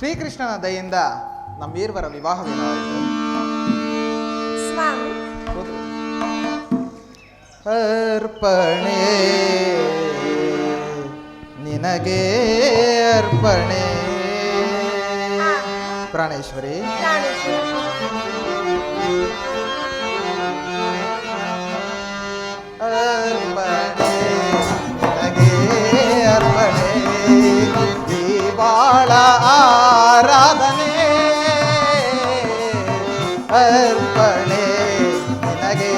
ಶ್ರೀಕೃಷ್ಣನ ದಯೆಯಿಂದ ನಮ್ಮೀರ್ವರ ವಿವಾಹವೇನಾಯಿತು. ಸ್ವಾಮಿ, ಅರ್ಪಣೆ ನಿನಗೆ ಅರ್ಪಣೆ. ಪ್ರಾಣೇಶ್ವರಿ, ಅರ್ಪಣೆ ನಿನಗೆ ಅರ್ಪಣೆ, ಈ ಬಾಳ ಆರಾಧನೆ. ಅರ್ಪಣೆ ನಿನಗೆ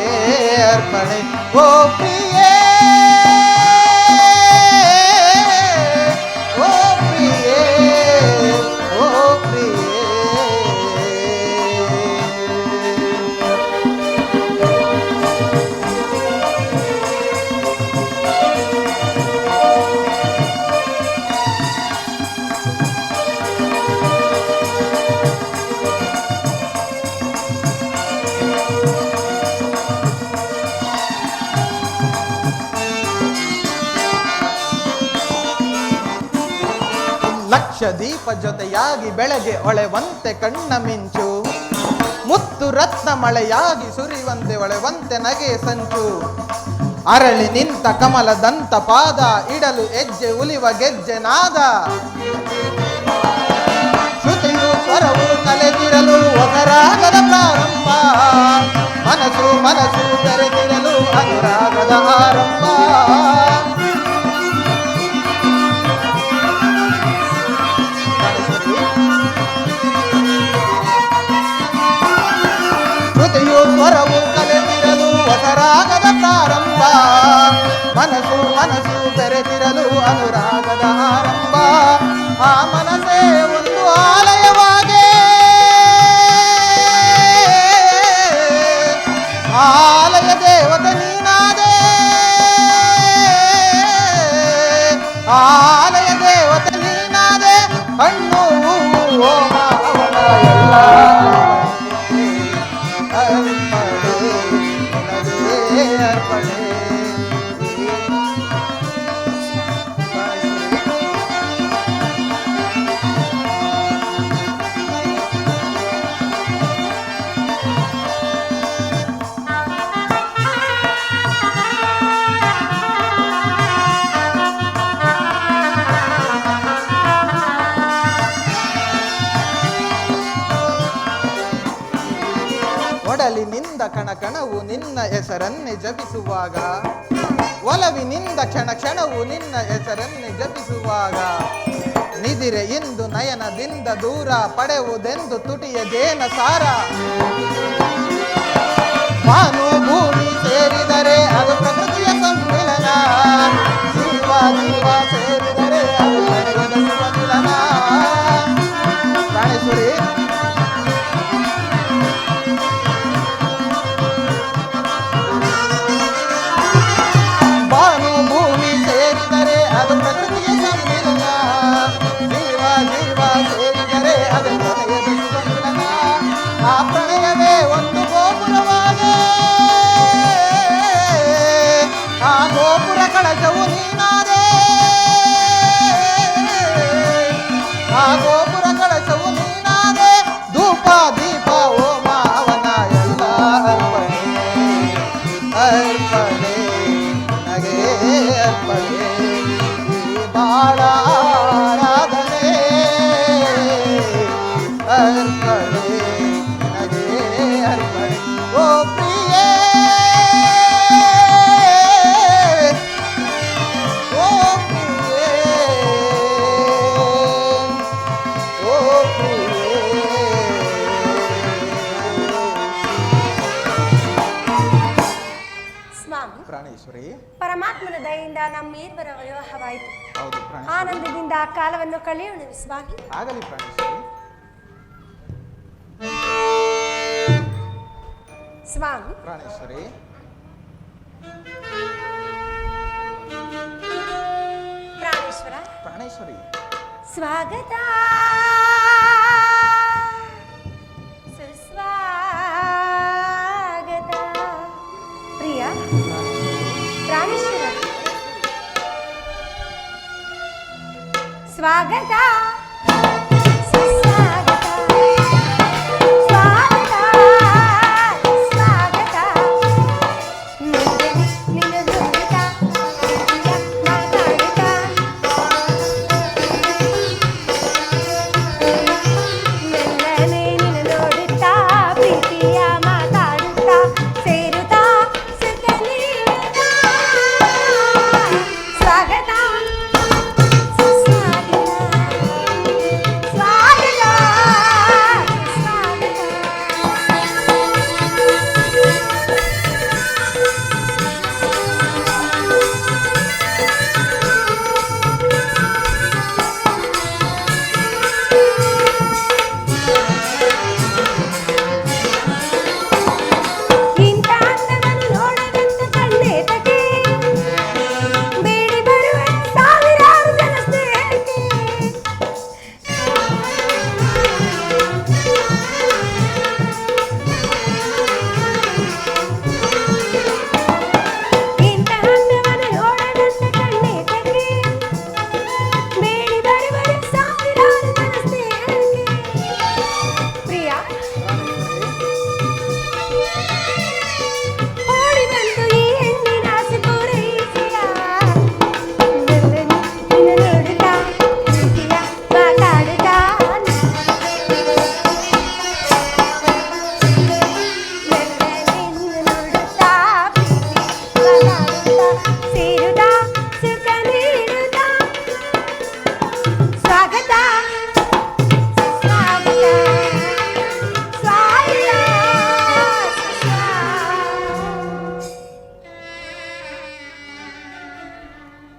ಅರ್ಪಣೆ, ಓ ಪ್ರಿಯೇ, ಓ ಪ್ರಿಯೇ, ಓ ಪ್ರಿಯೇ. ಲಕ್ಷ ದೀಪ ಜೊತೆಯಾಗಿ ಬೆಳಗ್ಗೆ ಹೊಳೆವಂತೆ ಕಣ್ಣ ಮಿಂಚು, ಮುತ್ತು ರತ್ನ ಮಳೆಯಾಗಿ ಸುರಿಯುವಂತೆ ಹೊಳೆವಂತೆ ನಗೆ ಸಂಚು. ಅರಳಿ ನಿಂತ ಕಮಲದಂತ ಪಾದ, ಇಡಲು ಹೆಜ್ಜೆ ಉಲಿವ ಗೆಜ್ಜೆ ನಾದ. ಶ್ರುತಿಯು ಸ್ವರವು ಕಲೆದಿರಲು ಹೊಸರಾಗದ ಪ್ರಾರಂಭ, ಮನಸ್ಸು ಮನಸ್ಸು ತೆರೆದಿರಲು ಅನುರಾಗದ ಆರಂಭ. ಶ್ರುತಿಯು ಸ್ವರವು ಕಲೆದಿರಲು ಹೊಸರಾಗದ ಪ್ರಾರಂಭ, ಮನಸ್ಸು ಮನಸ್ಸು ಬೆರೆತಿರಲು ಅನುರಾಗದ ಆರಂಭ. ಆ ಮನಸ್ಸೇ ಒಂದು ಆಲಯವಾಗೆ, ಆಲಯ ದೇವತೆ ನೀನಾದೆ. ಆಲಯ ದೇವತೆ ನೀನಾದೆ, ಕಣ್ಣು ಹೋಮ ಅವನ ಎಲ್ಲ. ಅರ್ಪಣೆ ನಿನಗೆ ಅರ್ಪಣೆ. ಒಡಲಿನಿಂದ ಕಣಕಣವು ನಿನ್ನ ಹೆಸರನ್ನೇ ಜಪಿಸುವಾಗ, ಒಲವಿನಿಂದ ಕ್ಷಣ ಕ್ಷಣವು ನಿನ್ನ ಹೆಸರನ್ನೇ ಜಪಿಸುವಾಗ. ನಿದಿರೆ ಎಂದು ನಯನದಿಂದ ದೂರ ಪಡೆಯುವುದೆಂದು ತುಟಿಯ ಜೇನ ಸಾರ. ಮಾನು ಭೂಮಿ ಸೇರಿದರೆ ಅದು ಪ್ರಕೃತಿಯ ಸಮ್ಮಿಲನ, ಜೀವ ಜೀವ ಸೇರಿದರೆ ಅದು ಪ್ರಣಯದ ಸುಮಮಿಲನ. ಪ್ರಾಣೇಶ್ವರಿ, ಆ ಪ್ರಣಯವೇ ಒಂದು ಗೋಪುರವಾಗೆ, ಆ ಗೋಪುರ ಕಳಚವು ನೀನಾದೆ. ಆ ಗೋಪುರ ಕಳಚವು ನೀನಾದೆ, ಧೂಪ ದೀಪ ಹೋಮ ಅವನ ಎಲ್ಲ. ಅರ್ಪಣೆ ಅರ್ಪಣೆ ನನಗೆ ಅರ್ಪಣೆ, ಈ ಬಾಳ ಆರಾಧನೆ. ಅರ್ಪಣೆ ನಿನಗೆ ಅರ್ಪಣೆ, ಓ ಪ್ರಿಯೇ, ಓ ಪ್ರಿಯೇ, ಓ ಪ್ರಿಯೇ. ಸ್ವಾಮಿ, ಪ್ರಾಣೇಶ್ವರಿ, ಪರಮಾತ್ಮನ ದಯೆಯಿಂದ ನಮ್ಮಿಬ್ಬರ ವಿವಾಹವಾಯಿತು. ಹೌದು ಪ್ರಾಣೇಶ್ವರಿ. ಆನಂದದಿಂದ ಆ ಕಾಲವನ್ನು ಕಳೆಯೋಣ ಸ್ವಾಮಿ. ಆಗಲಿ ಪ್ರಾಣೇಶ್ವರಿ. ಸ್ವಾಮಿ, ಪ್ರಾಣೇಶ್ವರಿ, ಪ್ರಾಣೇಶ್ವರ, ಪ್ರಾಣೇಶ್ವರಿ. ಸ್ವಾಗತ ಸುಸ್ವಾಗತ. ಪ್ರಿಯ ಪ್ರಾಣೇಶ್ವರ, ಸ್ವಾಗತ ಸುಸ್ವಾಗತ.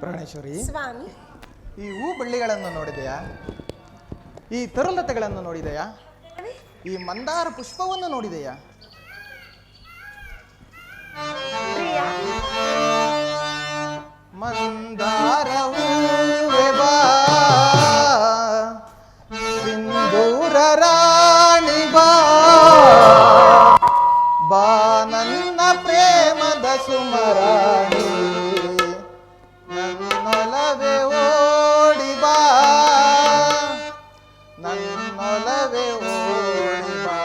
ಪ್ರಾಣೇಶ್ವರಿ, ಸ್ವಾಮಿ. ಈ ಹೂ ಬಳ್ಳಿಗಳನ್ನು ನೋಡಿದೆಯಾ? ಈ ತರುಲತೆಗಳನ್ನು ನೋಡಿದೆಯಾ? ಈ ಮಂದಾರ ಪುಷ್ಪವನ್ನು ನೋಡಿದೆಯಾ? ಪ್ರಿಯ, ಮಂದಾರ ಹೂವೆ ಬಾ, ಸಿಂಧೂರ ರಾಣಿ ಬಾ, ಬಾ ನನ್ನ ಪ್ರೇಮದ ಸುಮರಾಣಿ, ನನ್ನೊಲವೇ ಓಡಿ ಬಾ, ನನ್ನೊಲವೇ ಓಡಿ ಬಾ,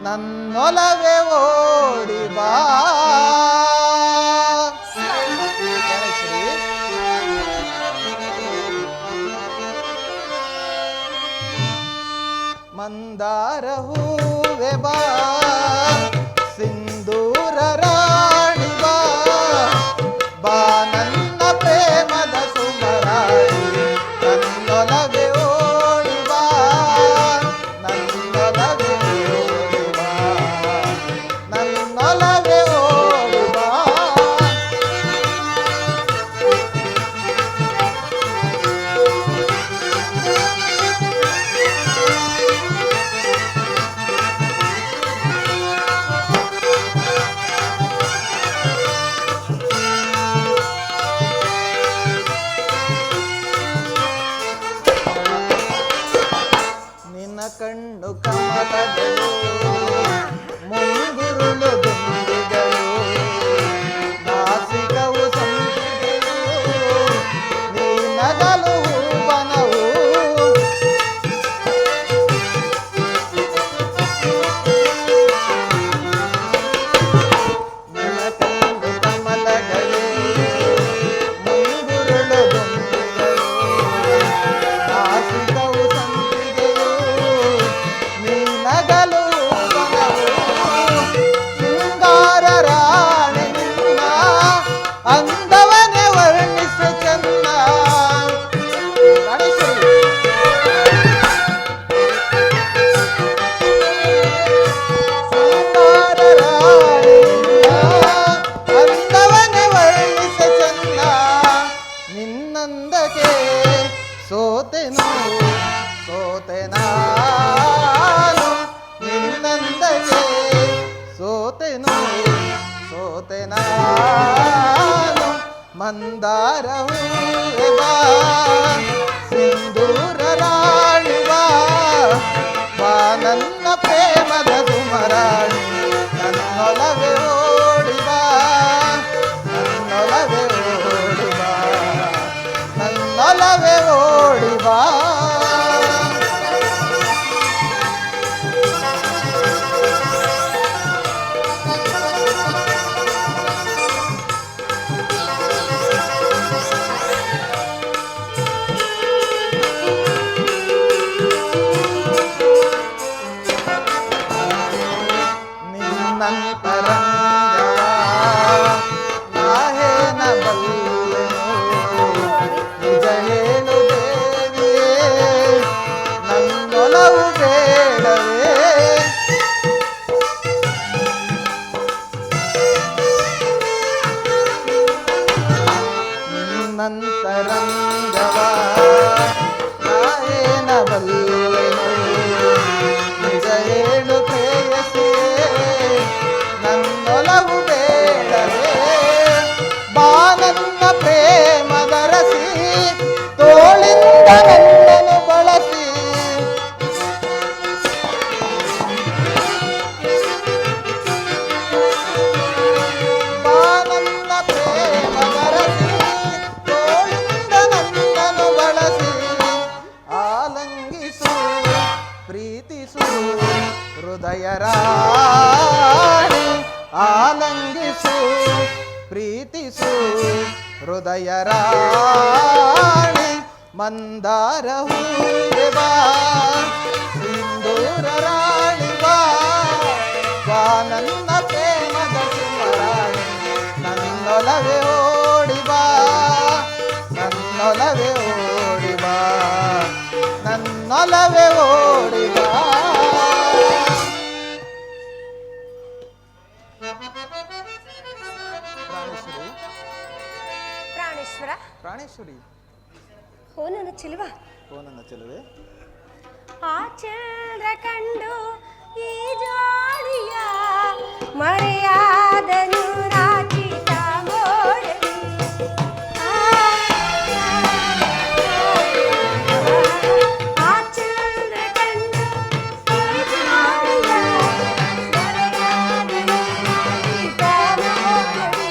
ನನ್ನೊಲವೇ ಓಡಿ ಬಾ. ಮಂದಾರ ಹೂವೆ ಬಾ, ಸಿಂಧೂರ ರಾಣಿ ಬಾ, ಬಾ ನನ್ನ ಪ್ರೇಮದ ಸುಮರಾಣಿ, ನನ್ನೊಲವೇ ಓಡಿ ಬಾ, ನನ್ನೊಲವೇ ಓಡಿ ಬಾ, ನನ್ನೊಲವೇ ಓಡಿ ಬಾ. ನಿನ್ನ ಕಣ್ಣು ಕಮಲಗಳು, ಮುಂಗುರುಳು ದುಂಬಿಗಳು, ನಾಸಿಕವು ಸಂಪಿಗೆಯು, ನೀ ನಗಲು ಹೂವನವು. ನಿನ್ನ ಕಣ್ಣು ಕಮಲಗಳು, ಮುಂಗುರುಳು ದುಂಬಿಗಳು, ನಾಸಿಕವು ಸಂಪಿಗೆಯು, ನೀ ನಗಲು ಹೂವನವು. ಶೃಂಗಾರ ರಾಣಿ ನಿನ್ನ ಅಂದವನೇ ವರ್ಣಿಸ ಚಂದ. ಪ್ರಾಣೇಶ್ವರಿ, ಶೃಂಗಾರ ರಾಣಿ ನಿನ್ನ ಅಂದವನೇ ವರ್ಣಿಸ ಚಂದ. ನಿನ್ನಂದಕ್ಕೆ ಸೋತೆನು ಸೋತೆ ನಾನು, ನಿನ್ನಂದಕ್ಕೆ ಸೋತೆನು ಸೋತೆ ನಾನು. ಮಂದಾರ ಹೂವೆ ಬಾ, ಸಿಂಧೂರ ರಾಣಿ ಬಾ, ಬಾ ನನ್ನ ಪ್ರೇಮದ ಸುಮರಾಣಿ, ನನ್ನೊಲವೇ ಓಡಿ ಬಾ, ನನ್ನೊಲವೇ ಓಡಿ ಬಾ, ನನ್ನೊಲವೇ ಓಡಿ ಬಾ. ನಿನ್ನಂತರಂಗವ ನಾಹೇನ ಬಲ್ಲೆನು, ನಿಜ ಹೇಳು ದೇವಿಯೇ, ನನ್ನೊಲವು ಬೇಡವೇ. ನಿನ್ನಂತರಂಗವ ನಾಹೇನ ಬಲ್ಲೆನು, ನಿಜ ಹೇಳು ಪ್ರೇಯಸಿಯೇ, ನನ್ನೊಲವು ಬೇಡವೇ. ಬಾ ನನ್ನ ಪ್ರೇಮದ ರಸಿ, ತೋಳಿಂದ ನನ್ನನ್ನು ಬಳಸಿ. ಬಾ ನನ್ನ ಪ್ರೇಮದ ರಸಿ, ತೋಳಿಂದ ನನ್ನನ್ನು ಬಳಸಿ. ಆಲಂಗಿಸು ಪ್ರೀತಿಸು ಹೃದಯ ರಾಣಿ, ಆಲಂಗಿಸು ಪ್ರೀತಿಸು ಹೃದಯ ರಾಣಿ. ಮಂದಾರ ಹೂವೆ ಬಾ, ಸಿಂಧೂರ ರಾಣಿ ಬಾ, ಬಾ ನನ್ನ ಪ್ರೇಮದ ಸುಮರಾಣಿ, ನನ್ನೊಲವೇ ಓಡಿ ಬಾ, ನನ್ನೊಲವೇ ಓಡಿ ಬಾ, ನನ್ನೊಲವೇ ಓಡಿ ಬಾ. ಪ್ರಾಣೇಶ್ವರಿ, ಪ್ರಾಣೇಶ್ವರ. ಪ್ರಾಣೇಶ್ವರಿ. ಓ ನನ್ನ ಚೆಲುವ. ಓ ನನ್ನ ಚೆಲುವೆ. ಆ ಚಂದ್ರ ಕಂಡು ಈ ಜೋಡಿಯ ಮರೆಯಾದನು ರಾಚಿತ ಮೋಡಲಿ. ಆ ಚಂದ್ರ ಕಂಡು ಈ ಜೋಡಿಯ ಮರೆಯಾದನು ರಾಚಿತ ಮೋಡಲಿ.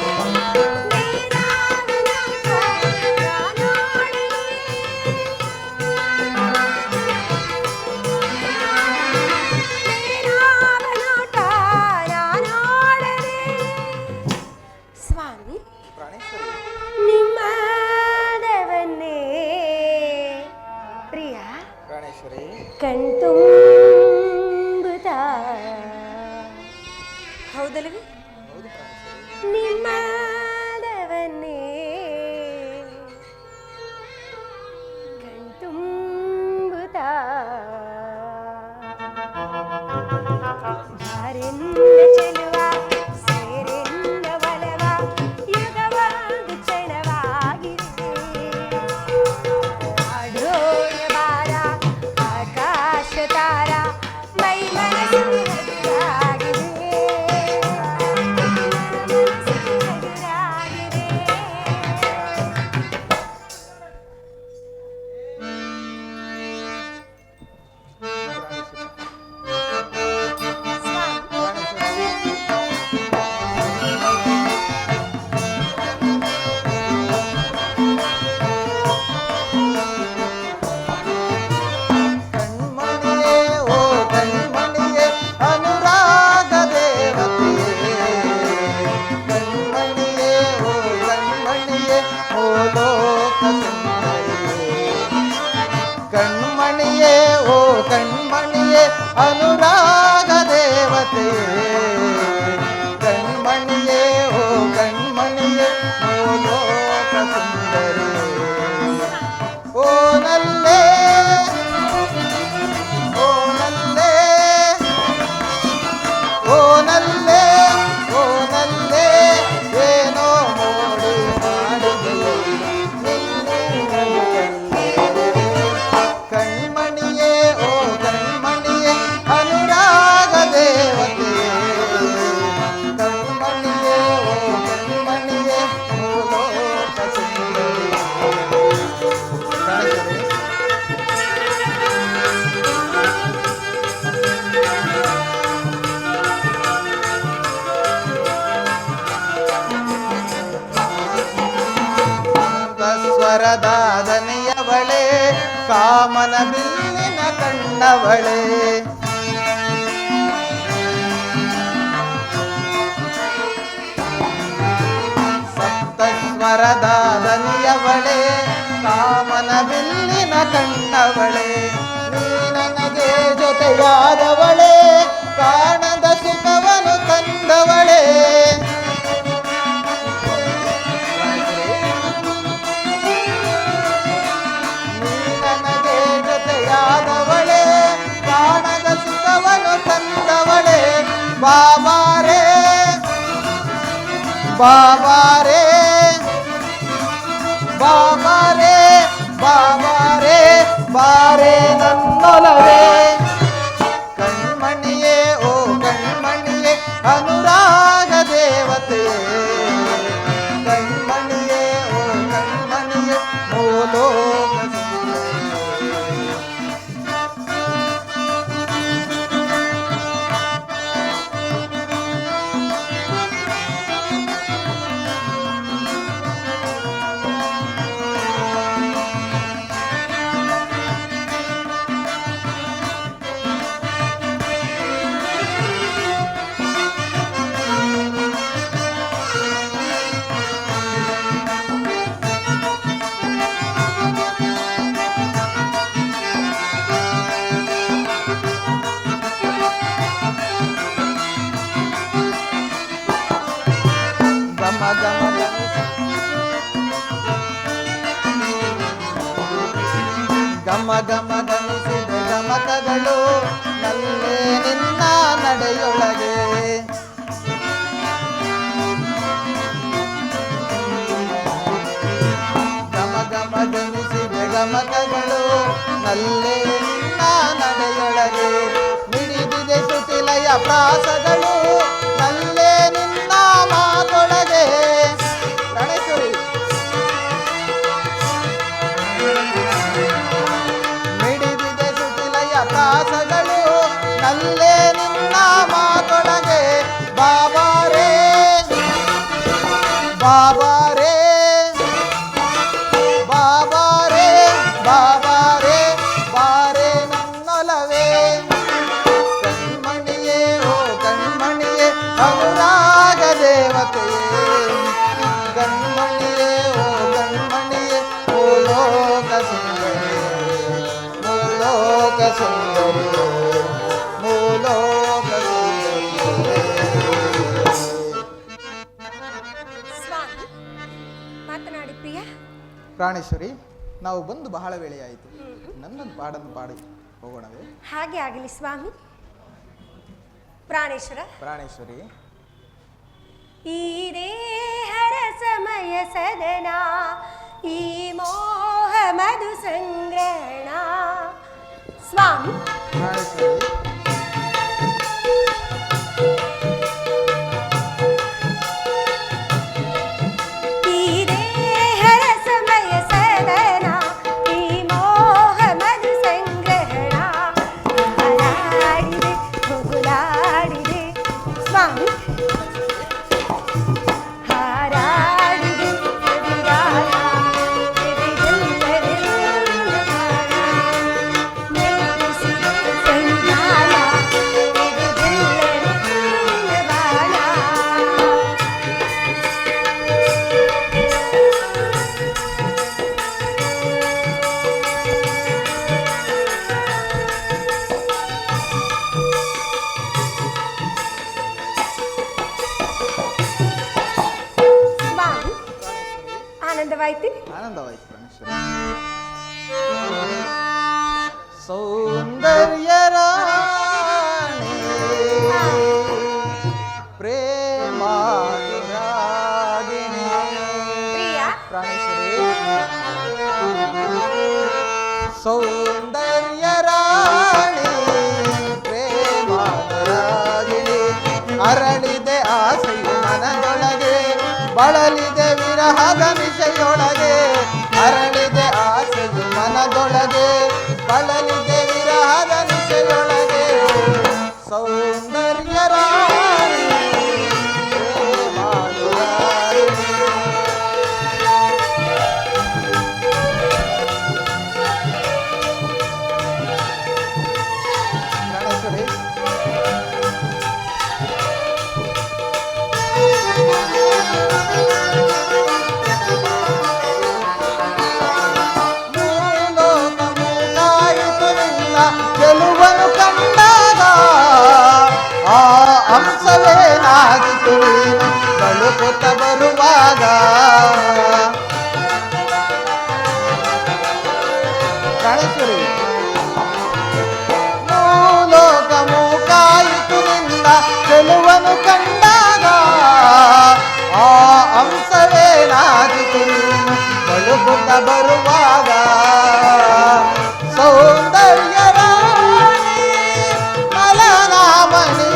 ಸ್ವಾಮಿ, ಪ್ರಾಣೇಶ್ವರಿ. ನಿಮ್ಮದವನ್ನೇ ಪ್ರಿಯ ಪ್ರಾಣೇಶ್ವರಿ. ಕಣ್ತುಂಬುತ್ತ. ಹೌದಲ್ಲವೇ? ಹೌದು ಪ್ರಾಣೇಶ್ವರಿ. ನಿಮ್ಮದವನ್ನೇ ಕಣ್ತುಂಬುತ್ತ. ಬಾರೆನ್ನ ಚೆಲುವ ಸೇರೆನ್ನ ಒಲವ ಯುಗವಾದು ಕ್ಷಣವಾಗಿದೆ. ಆಡೋಣ ಬಾರ ಆಕಾಶ ತಾರ ಮೈ ಮನಸ್ಸು ಹಗುರಾಗಿದೆ. ಕಣ್ಮಣಿಯೇ ಓ ಕಣ್ಮಣಿಯೇ ಅನುರಾಗ ದೇವತೆಯೇ. ಕಣ್ಮಣಿಯೇ ಓ ಕಣ್ಮಣಿಯೇ ಓ ಲೋಕ ಸುಂದರಿ. ಓ ನಲ್ಲೇ ಓ ನಲ್ಲೇ ಓ ನಲ್ಲೇ ಓ ನಲ್ಲೇ ಏನೋ ಮೋಡಿ ಮಾಡಿದೆಯೋ ಕಣ್ಮಣಿಯೇ ಓ ಕಣ್ಮಣಿಯೇ ಅನುರಾಗ ದೇವತೆಯೇ. ಕಣ್ಮಣಿಯೇ ಓ ಕಣ್ಮಣಿಯೇ ಓ ಲೋಕ ಸುಂದರಿ. ಸ್ವರದ ದನಿಯವಳೆ ಕಾಮನ ಬಿಲ್ಲಿನ ಕಣ್ಣವಳೆ. ಸಪ್ತಸ್ವರದ ದನಿಯವಳೆ ಕಾಮನ ಬಿಲ್ಲಿನ ಕಣ್ಣವಳೆ. ನೀ ನನಗೆ ಜೊತೆಯಾದವಳೆ ಕಾಣದ ಸುಖವನು ತಂದವಳೆ. ಯಾದವಳೆ ಕಾಣದ ಸುಖವನು ತಂದವಳೆ. ಬಾಬಾರೇ ಬಾಬಾರೇ ಬಾಬಾರೇ ಬಾಬಾರೇ ಬಾರೇ ನನ್ನೊಲವೇ. ಕಣ್ಮಣಿಯೇ ಓ ಕಣ್ಮಣಿಯೇ ಅನುರಾಗ ದೇವತೆಯೇ. ಕಣ್ಮಣಿಯೇ ಓ ಕಣ್ಮಣಿಯೇ ಓ ಲೋಕ ಗಮ ಗಮ ಗಮಿಸಿದ ಗಮಕಗಳು ನಲ್ಲೇ ನಿನ್ನ ನಡೆಯೊಳಗೆ. ಗಮಕಗಳು ನಲ್ಲೇ ನಿನ್ನ ನಡೆಯೊಳಗೆ ಮಿಡಿದಿದೆ ಶ್ರುತಿಲಯ ಪ್ರಾಸಗಳು ನಲ್ಲೇ ನಿನ್ನ ಮಾತೊಳಗೆ. ಗಣೇಶ್ವರಿ ಮಿಡಿದಿದೆ ಶ್ರುತಿಲಯ ಪ್ರಾಸಗಳು ನಲ್ಲೇ ನಿನ್ನ ಮಾತೊಳಗೆ. ಬಾಬಾರೇ ಬಾಬಾರೇ ಬಾಬಾರೇ ಬಾಬಾರೇ ಬಾರೇ ನನ್ನೊಲವೇ. ಕಣ್ಮಣಿಯೇ ಓ ಕಣ್ಮಣಿಯೇ ಅನುರಾಗ ದೇವತೆಯೇ. ಕಣ್ಮಣಿಯೇ ಓ ಕಣ್ಮಣಿಯೇ ಭೂಲೋಕ ಸುಂದರಿಯೇ. ಭೂಲೋಕ ಸುಂದರಿಯೇ ಭೂಲೋಕ ಸುಂದರಿಯೇ. ಸ್ವಾಮಿ ಮಾತನಾಡಿ ಪ್ರಿಯ. ಪ್ರಾಣೇಶ್ವರಿ, ನಾವು ಬಂದು ಬಹಳ ವೇಳೆಯಾಯಿತು. ನನ್ನೊಂದು ಪಾಡನ್ನು ಪಾಡಿ ಹೋಗೋಣವೇ? ಹಾಗೆ ಆಗಲಿ ಸ್ವಾಮಿ. ಪ್ರಾಣೇಶ್ವರ. ಪ್ರಾಣೇಶ್ವರಿ, ಈ ದೇಹರ ಸಮಯ ಸದನ, ಈ ಮೋಹ ಮಧು ಸಂಗ್ರಹಣ. ಸ್ವಾಮಿ. ಪ್ರಾಣೇಶ್ವರಿ, ಆನಂದವಾಯ್ತು. ಆನಂದವಾಯ್ತು ಪ್ರಾಣೇಶ್ವರಿ. ಸೌಂದರ್ಯರಾಣಿ ಪ್ರೇಮಾನುರಾಗಿಣಿ. ಪ್ರಿಯ. ಪ್ರಾಣೇಶ್ವರಿ, ಸೌಂದರ್ಯರಾಣಿ ಪ್ರೇಮಾನುರಾಗಿಣಿ. ಅರಳಿದೆ ಆಸೆಯು ಮನದೊಳಗೆ, ಬಳಲಿದೆ ವಿರಹದ ವಿಷಯೊಳಗೆ. ಅರಳಿದೆ ಆಸೆಯು ಮನದೊಳಗೆ, ಬಳಲಿದೆ ವಿರಹದ ವಿಷಯೊಳಗೆ. ಸೌಂದರ್ಯರಾಣಿ ಪ್ರೇಮಾನುರಾಗಿಣಿ. ಪ್ರಾಣೇಶ್ವರಿ, ಗೆಲುವನು ಕಂಡಾಗ ಆ ಅಂಶವೇನಾಗಿತು ನೀನು ಬಳುಕುತ್ತ ಬರುವಾಗ. ಪ್ರಾಣೇಶ್ವರಿ, ಮೂಲೋಕ ಮೂಕಾಯಿತು ನಿನ್ನ ಗೆಲುವನು ಕಂಡಾಗ ಆ ಅಂಶವೇನಾಗಿತು ನೀನು ಬಳುಕುತ್ತ ಬರುವಾಗ. ಸೌಂದರ್ಯರಾಣಿ ಮಲನಾಮಣಿ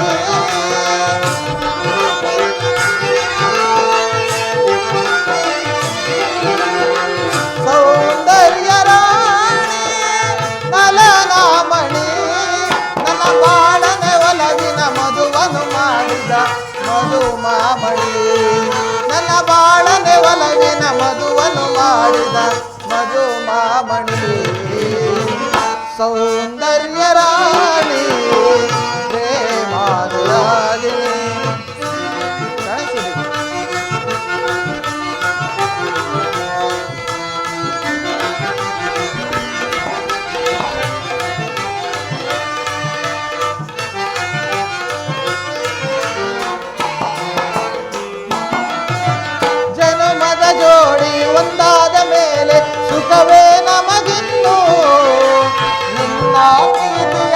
ಸೌಂದರ್ಯರಾಣಿ ಮಲನಾಮಣಿ. ನನ್ನ ಬಾಳನೆ ಒಲವಿನ ಮಧುವನ್ನು ಮಾಡಿದ ಮಧುಮಾಮಣಿ. ನನ್ನ ಬಾಳನೆ ಒಲವಿನ ಮಧುವನ್ನು ಮಾಡಿದ ಮಧುಮಾಮಣಿ. ಸೌಂದರ್ಯರಾಣಿ ಪ್ರೇಮಾನುರಾಗಿಣಿ. ಜನುಮದ ಜೋಡಿ ಒಂದಾದ ಮೇಲೆ ಸುಖವೇ ನಮಗಿನ್ನು. ನಿನ್ನ ಪ್ರೀತಿಯ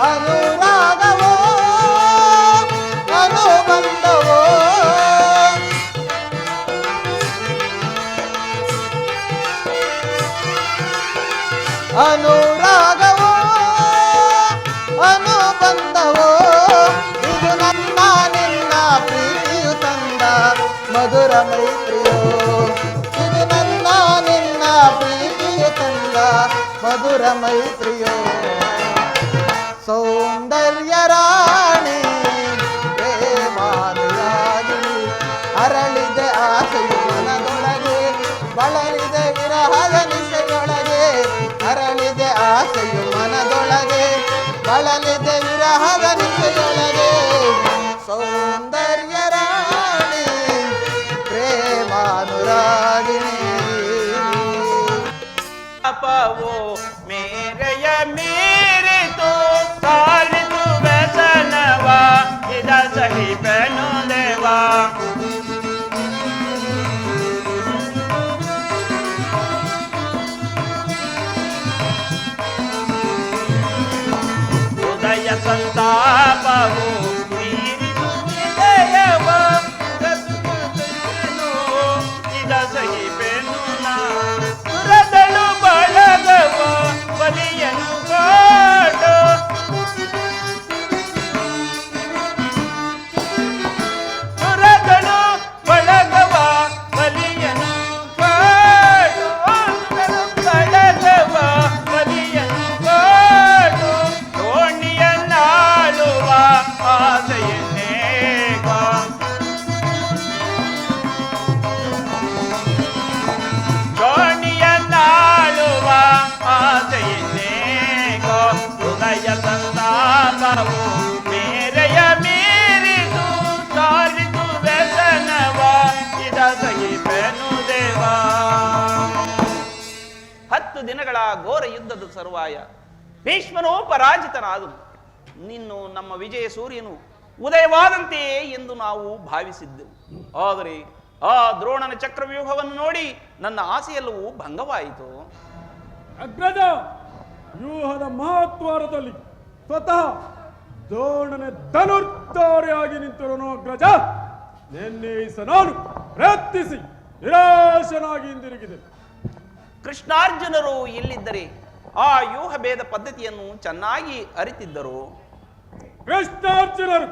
ಅನುರಾಗವೋ ಅನುಬಂಧವೋ ಅನುರಾಗವೋ ಅನುಬಂಧವೋ ಇದು ನನ್ನ ನಿನ್ನ ಪ್ರೀತಿಯು ತಂದ ಮಧುರ ಮೈತ್ರಿಯೋ ಇದು ನನ್ನ ನಿನ್ನ ಪ್ರೀತಿಯು ತಂದ ಮಧುರ ಮೈತ್ರಿಯೋ ಸೌಂದರ್ಯ ರಾಣಿ ಪ್ರೇಮಾನುರಾಗಿಣಿ ಅರಳಿದೆ ಆಸೆಯು ಮನದೊಳಗೆ ಬಳಲಿದೆ ವಿರಹದ ನಿಶೆಯೊಳಗೆ ಅರಳಿದೆ ಆಸೆಯು ಮನದೊಳಗೆ ಬಳಲಿದೆ ವಿರಹದ ನಿಶೆಯೊಳಗೆ ಸೌಂದರ್ಯ ರಾಣಿ ಪ್ರೇಮಾನುರಾಗಿಣಿ पावो मेरे या मेरे तो सारी तू वैसनवा इधर सही बहनो देवा उदय संतापवो मेरी तू देवा इधर सही बहनो ना ರದಳು ಬಳಗವ ಬಲಿಯನು ಕಾಡು ರದಳು ಬಳಗವ ಬಲಿಯನು ಕಾಡು ಬಳಗವ ಬಲಿಯನು ಕಾಡು ದೋಣಿಯನ್ನಾಳುವ ಆಸೆಯನ್ನೇಗ ನಾಳುವ ಆಸೆಯನ್ನೇಗೋ ಹೃದಯ ಸಂತಾಪವು ಮೇರೆಯ ಮೀರಿದು ಸಾರಿದು ವ್ಯಸನವ ಇದ ಸಹಿಪೆನು ದೇವ 10 ದಿನಗಳ ಘೋರ ಯುದ್ಧದ ಸರುವಾಯ ಭೀಷ್ಮನು ಪರಾಜಿತನಾದನು. ನಿನ್ನು ನಮ್ಮ ವಿಜಯ ಸೂರ್ಯನು ಉದಯವಾದಂತೆಯೇ ಎಂದು ನಾವು ಭಾವಿಸಿದ್ದೆವು. ಆದರೆ ಆ ದ್ರೋಣನ ಚಕ್ರವ್ಯೂಹವನ್ನು ನೋಡಿ ನನ್ನ ಆಸೆಯೆಲ್ಲವೂ ಭಂಗವಾಯಿತು. ಅಗ್ರಜ, ವ್ಯೂಹದ ಮಹತ್ವಾರದಲ್ಲಿ ಸ್ವತಃ ದ್ರೋಣನೆ ಧನುರ್ಧಾರಿಯಾಗಿ ನಿಂತಿರೋನು ಅಗ್ರಜ. ನಿನ್ನೆ ನಾನು ಪ್ರಯತ್ನಿಸಿ ನಿರಾಶನಾಗಿ ಹಿಂದಿರುಗಿದೆ. ಕೃಷ್ಣಾರ್ಜುನರು ಇಲ್ಲಿದ್ದರೆ ಆ ವ್ಯೂಹ ಭೇದ ಪದ್ಧತಿಯನ್ನು ಚೆನ್ನಾಗಿ ಅರಿತಿದ್ದರು. ಕೃಷ್ಣಾರ್ಜುನರು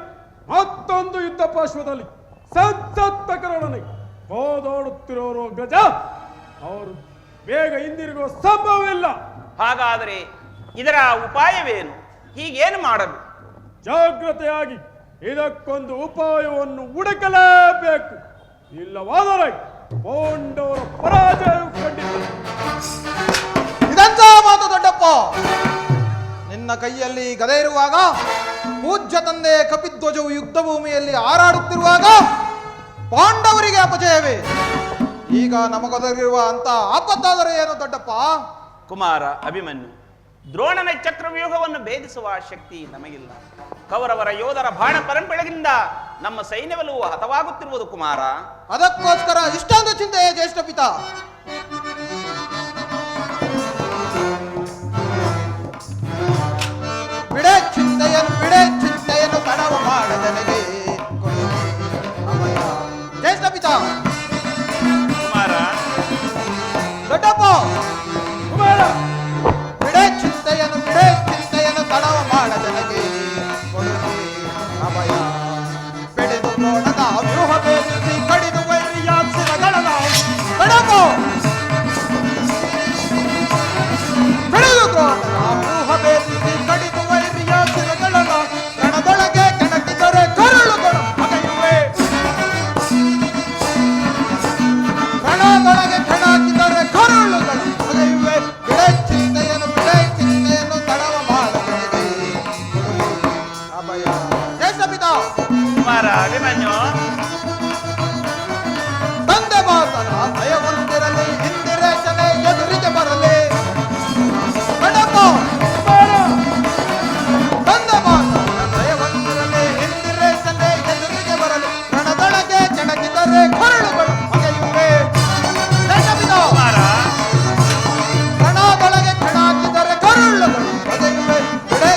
ಮತ್ತೊಂದು ಯುದ್ಧ ಪಾರ್ಶ್ವದಲ್ಲಿ ಸಂಸತ್ತಕರೊಡನೆ ಹೋದೋಡುತ್ತಿರೋರು ಅಗ್ರಜ. ಅವರು ಬೇಗ ಹಿಂದಿರುಗುವ ಸಂಭವವಿಲ್ಲ. ಹಾಗಾದರೆ ಇದರ ಉಪಾಯವೇನು? ಹೀಗೇನು ಮಾಡಬೇಕು? ಜಾಗ್ರತೆಯಾಗಿ ಇದಕ್ಕೊಂದು ಉಪಾಯವನ್ನು ಹುಡುಕಲೇಬೇಕು. ಇಲ್ಲವಾದರೆ ಪಾಂಡವರ ಪರಾಜಯವು ಖಂಡಿತ. ಇದಂತ ಮಾತು ದೊಡ್ಡಪ್ಪ. ನಿನ್ನ ಕೈಯಲ್ಲಿ ಗದೆ ಇರುವಾಗ, ಪೂಜ್ಯ ತಂದೆ ಕಪಿಧ್ವಜವು ಯುದ್ಧ ಭೂಮಿಯಲ್ಲಿ ಹಾರಾಡುತ್ತಿರುವಾಗ ಪಾಂಡವರಿಗೆ ಅಪಜಯವೇ. ಈಗ ನಮಗೊದಗಿರುವ ಅಂತ ಆಪತ್ತಾದರೆ ಏನು ದೊಡ್ಡಪ್ಪ? ಕುಮಾರ ಅಭಿಮನ್ಯು, ದ್ರೋಣನ ಚಕ್ರವ್ಯೂಹವನ್ನು ಭೇದಿಸುವ ಶಕ್ತಿ ನಮಗಿಲ್ಲ. ಕೌರವರ ಯೋಧರ ಬಾಣ ಪರಂಪರೆಯಿಂದ ನಮ್ಮ ಸೈನ್ಯವೆಲ್ಲವೂ ಹತವಾಗುತ್ತಿರುವುದು ಕುಮಾರ. ಅದಕ್ಕೋಸ್ಕರ ಇಷ್ಟೊಂದು ಚಿಂತೆಯೇ ಜ್ಯೇಷ್ಠ ಪಿತ? ಬಿಡೆ ಚಿಂತೆಯನ್ನು ತಡವು ಮಾಡದನಿಗೆ ಜ್ಯೇಷ್ಠ ಪಿತ. ಕುಮಾರ ದೊಡ್ಡಪ್ಪ, ಕುಮಾರ, ಬಿಡೆ ಚಿಂತೆಯನ್ನು ತಡವ ಮಾಡದನಿಗೆ ಅಭಯ. ಬೆಳೆದು ನೋಡದ ವ್ಯೂಹ ಭೇದಿಸಿ ಕಡಿದು ವೈರಿಯ ಶಿರಗಳನ ದೊಡ್ಡಪ್ಪ. ಬೆಳೆದು ನೋಡದ ವ್ಯೂಹ ಭೇದಿಸಿ ಕಡಿದು ವೈರಿಯ ಶಿರಗಳನ ರಣದೊಳಗೆ ಕೆಣಕಿದರೆ ಕರುಳುಗಳು ಹಗೆಯುವೆ. ರಣದೊಳಗೆ ಕೆಣಕಿದರೆ ಕರುಳುಗಳು ಹಗೆಯುವೆ. ಬಿಡೆ ಚಿಂತೆಯನ್ನು ತಡವ ಮಾಡಬೇಡಿ ಅಭಯ. ಜ್ಯೇಷ್ಠ ಪಿತ. ಕುಮಾರ ಅಭಿಮನ್ಯು, ತಂದೆ ಮಾತನ ಭಯವೊಂದಿರಲಿ, ಇಂದಿರೇಶನೆ ಎದುರಿಗೆ ಬರಲಿ. ದೊಡ್ಡಪ್ಪ, ತಂದೆ ಮಾತನ ಭಯವೊಂದಿರಲಿ, ಇಂದಿರೇಶನೆ ಎದುರಿಗೆ ಬರಲಿ. ರಣದೊಳಗೆ ಕೆಣಕಿದರೆ ಕರುಳುಗಳು ಹಗೆಯುವೆ. ಜ್ಯೇಷ್ಠ ಕುಮಾರ ರಣದೊಳಗೆ ಕೆಣಕಿದರೆ ಕರುಳುಗಳು ಹಗೆಯುವೆ. ಬಿಡೆ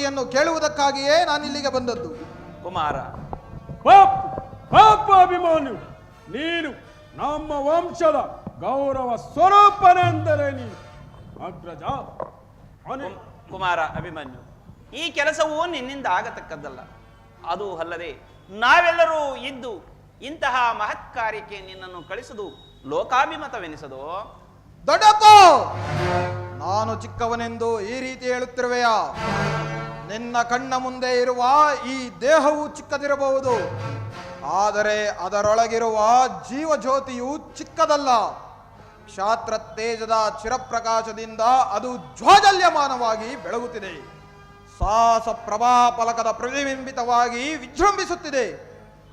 ಅನುಮತಿಯನ್ನು ಕೇಳುವುದಕ್ಕಾಗಿಯೇ ನಾನಿಲ್ಲಿಗೆ ಬಂದದ್ದು. ಕುಮಾರ, ಪಾಪ ಅಭಿಮಾನ್ಯು, ನೀನು ನಮ್ಮ ವಂಶದ ಗೌರವ ಸ್ವರೂಪನೆಂದರೆ ನೀನು ಅಗ್ರಜ. ಕುಮಾರ ಅಭಿಮನ್ಯು, ಈ ಕೆಲಸವು ನಿನ್ನಿಂದ ಆಗತಕ್ಕದ್ದಲ್ಲ. ಅದು ಅಲ್ಲದೆ ನಾವೆಲ್ಲರೂ ಇದ್ದು ಇಂತಹ ಮಹತ್ ಕಾರ್ಯಕ್ಕೆ ನಿನ್ನನ್ನು ಕಳಿಸುವುದು ಲೋಕಾಭಿಮತವೆನಿಸದು. ದೊಡ್ಡಪ್ಪ, ನಾನು ಚಿಕ್ಕವನೆಂದು ಈ ರೀತಿ ಹೇಳುತ್ತಿರುವೆಯಾ? ನಿನ್ನ ಕಣ್ಣ ಮುಂದೆ ಇರುವ ಈ ದೇಹವು ಚಿಕ್ಕದಿರಬಹುದು, ಆದರೆ ಅದರೊಳಗಿರುವ ಜೀವಜ್ಯೋತಿಯು ಚಿಕ್ಕದಲ್ಲ. ಕ್ಷಾತ್ರ ತೇಜದ ಚಿರಪ್ರಕಾಶದಿಂದ ಅದು ಜ್ವಾಜಲ್ಯಮಾನವಾಗಿ ಬೆಳಗುತ್ತಿದೆ. ಸಾಹಸ ಪ್ರಭಾಫಲಕದ ಪ್ರತಿಬಿಂಬಿತವಾಗಿ ವಿಜೃಂಭಿಸುತ್ತಿದೆ.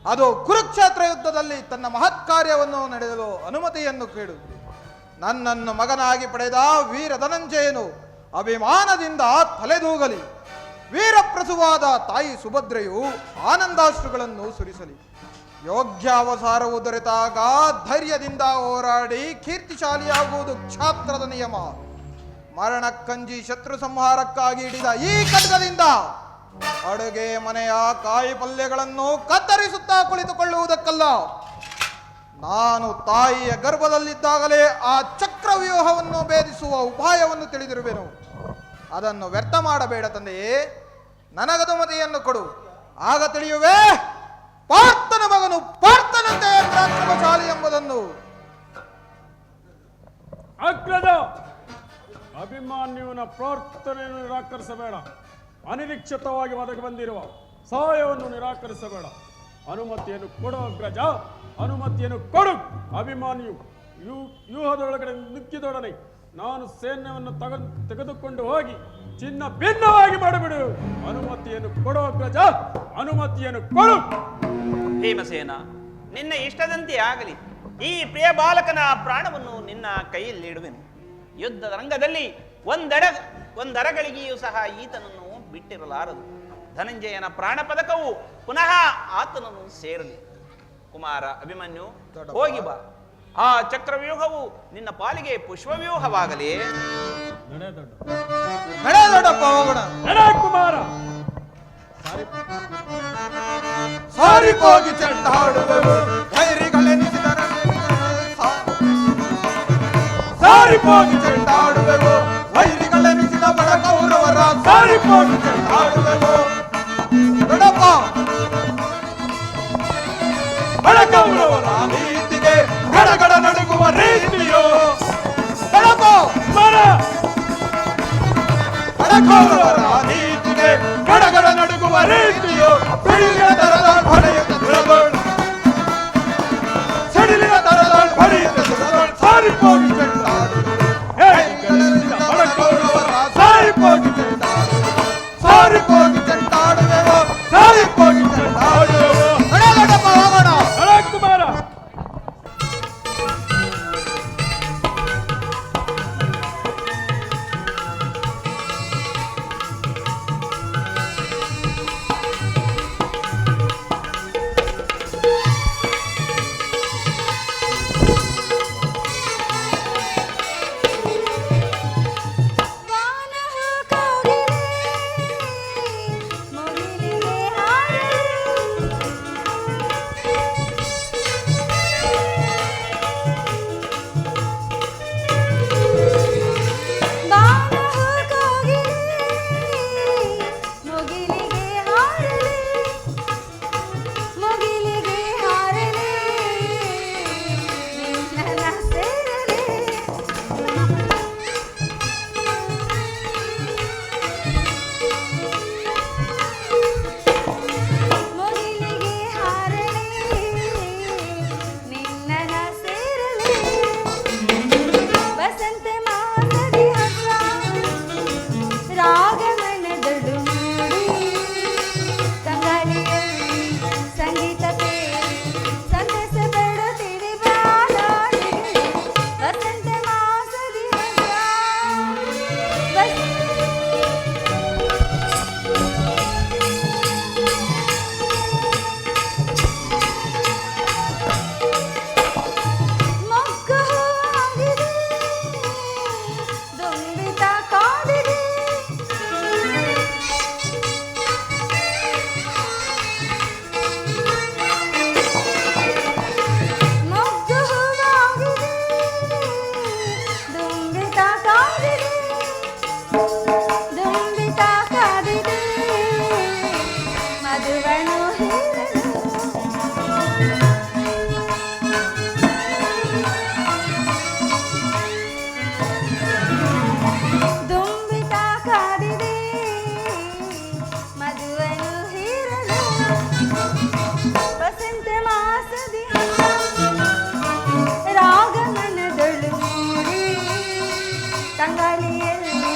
ಅದು ಕುರುಕ್ಷೇತ್ರ ಯುದ್ಧದಲ್ಲಿ ತನ್ನ ಮಹತ್ ಕಾರ್ಯವನ್ನು ನಡೆಸಲು ಅನುಮತಿಯನ್ನು ಕೇಳು. ನನ್ನನ್ನು ಮಗನಾಗಿ ಪಡೆದ ವೀರ ಧನಂಜಯನು ಅಭಿಮಾನದಿಂದ ತಲೆದೂಗಲಿ. ವೀರಪ್ರಸುವಾದ ತಾಯಿ ಸುಭದ್ರೆಯು ಆನಂದಾಶ್ರುಗಳನ್ನು ಸುರಿಸಲಿ. ಯೋಗ್ಯಾವಸಾರವು ದೊರೆತಾಗ ಧೈರ್ಯದಿಂದ ಹೋರಾಡಿ ಕೀರ್ತಿಶಾಲಿಯಾಗುವುದು ಕ್ಷಾತ್ರದ ನಿಯಮ. ಮರಣಕ್ಕಂಜಿ ಶತ್ರು ಸಂಹಾರಕ್ಕಾಗಿ ಹಿಡಿದ ಈ ಖಡ್ಗದಿಂದ ಅಡುಗೆ ಮನೆಯ ಕಾಯಿ ಪಲ್ಯಗಳನ್ನು ಕತ್ತರಿಸುತ್ತಾ ಕುಳಿತುಕೊಳ್ಳುವುದಕ್ಕಲ್ಲ. ನಾನು ತಾಯಿಯ ಗರ್ಭದಲ್ಲಿದ್ದಾಗಲೇ ಆ ಚಕ್ರವ್ಯೂಹವನ್ನು ಭೇದಿಸುವ ಉಪಾಯವನ್ನು ತಿಳಿದಿರುವೆನು. ಅದನ್ನು ವ್ಯರ್ಥ ಮಾಡಬೇಡ ತಂದೆಯೇ. ನನಗನುಮತಿಯನ್ನು ಕೊಡು, ಆಗ ತಿಳಿಯುವೆ ಪಾರ್ಥನ ಮಗನು ಪಾರ್ಥನಂತೆ ಪರಾಕ್ರಮಶಾಲಿ ಎಂಬುದನ್ನು. ಅಗ್ರಜ, ಅಭಿಮಾನ್ಯುವಿನ ಪ್ರಾರ್ಥನೆಯನ್ನು ನಿರಾಕರಿಸಬೇಡ. ಅನಿರೀಕ್ಷಿತವಾಗಿ ಒದಗಿ ಬಂದಿರುವ ಸಹಾಯವನ್ನು ನಿರಾಕರಿಸಬೇಡ. ಅನುಮತಿಯನ್ನು ಕೊಡು ಅಗ್ರಜ, ಅನುಮತಿಯನ್ನು ಕೊಡು. ಅಭಿಮಾನ್ಯು ವ್ಯೂಹದೊಳಗಡೆ ನುಗ್ಗಿದೊಡನೆ ನಾನು ಸೈನ್ಯವನ್ನು ತೆಗೆದುಕೊಂಡು ಹೋಗಿ ಚಿನ್ನ ಭಿನ್ನವಾಗಿ ಮಾಡಿಬಿಡು. ಅನುಮತಿಯನ್ನು ಕೊಡು ಅಗ್ರಜ, ಅನುಮತಿಯನ್ನು ಕೊಡು. ಭೀಮಸೇನ, ನಿನ್ನ ಇಷ್ಟದಂತೆ ಆಗಲಿ. ಈ ಪ್ರಿಯ ಬಾಲಕನ ಪ್ರಾಣವನ್ನು ನಿನ್ನ ಕೈಯಲ್ಲಿ ಇಡುವೆನು. ಯುದ್ಧದ ರಂಗದಲ್ಲಿ ಒಂದರಗಳಿಗೆಯೂ ಸಹ ಈತನನ್ನು ಬಿಟ್ಟಿರಲಾರದು. ಧನಂಜಯನ ಪ್ರಾಣ ಪದಕವು ಪುನಃ ಆತನನ್ನು ಸೇರಲಿ. ಕುಮಾರ ಅಭಿಮನ್ಯು, ಹೋಗಿ ಬಾ. ಆ ಚಕ್ರವ್ಯೂಹವು ನಿನ್ನ ಪಾಲಿಗೆ ಪುಷ್ಪವ್ಯೂಹವಾಗಲಿ. ನಡೆ ದೊಡ್ಡಪ್ಪ, ಹೋಗೋಣ. ನಡೆ ಕುಮಾರ. ಸಾರಿಪೋಗಿ ಚೆಂಡಾಡುವೆವು ವೈರಿಗಳೆನಿಸಿದರ ಸಾರಿಪೋಗಿ ಚೆಂಡಾಡುವೆವು ವೈರಿಗಳೆನಿಸಿದ ಬಡ ಕೌರವರ ಸಾರಿಪೋಗಿ ಚೆಂಡಾಡುವೆವು. ದೊಡ್ಡಪ್ಪ, ಬಡ ಕೌರವರ ನೀತಿಗೆ ಗಡಗಡ ನಡುಗುವ ರೀತಿಯೋ. ದೊಡ್ಡಪ್ಪ, ಬಡ ಕೌರವರ ನೀತಿಗೆ ಗಡಗಡ ನಡುಗುವ ರೀತಿಯೋ. ಸಿಡಿಲಿನ ತರದಾಳ್ ಹೊಡೆಯುತ್ತ ಸಿಡಿಲಿನ ತರದಾಳ್ ಹೊಡೆಯುತ್ತ ಸಾರಿಪೋಗಿ ಚೆಂಡಾಡುವೆವು ಬಡ ಕೌರವರ ಸಾರಿಪೋಗಿ ಚೆಂಡಾಡುವೆವು ಸಾರಿಪೋಗಿ ಚೆಂಡಾಡುವೆವು ಸಾರಿಪೋಗಿ ಚೆಂಡಾಡುವೆವು. ನಡೆ ದೊಡ್ಡಪ್ಪ, ಹೋಗೋಣ. ನಡೆ ಕುಮಾರ. ವಸಂತ ಮಾಸದಿ ರಾಗ ಮನದೊಳು ಮೂಡಿ ತಂಗಾಳಿಯಲ್ಲಿ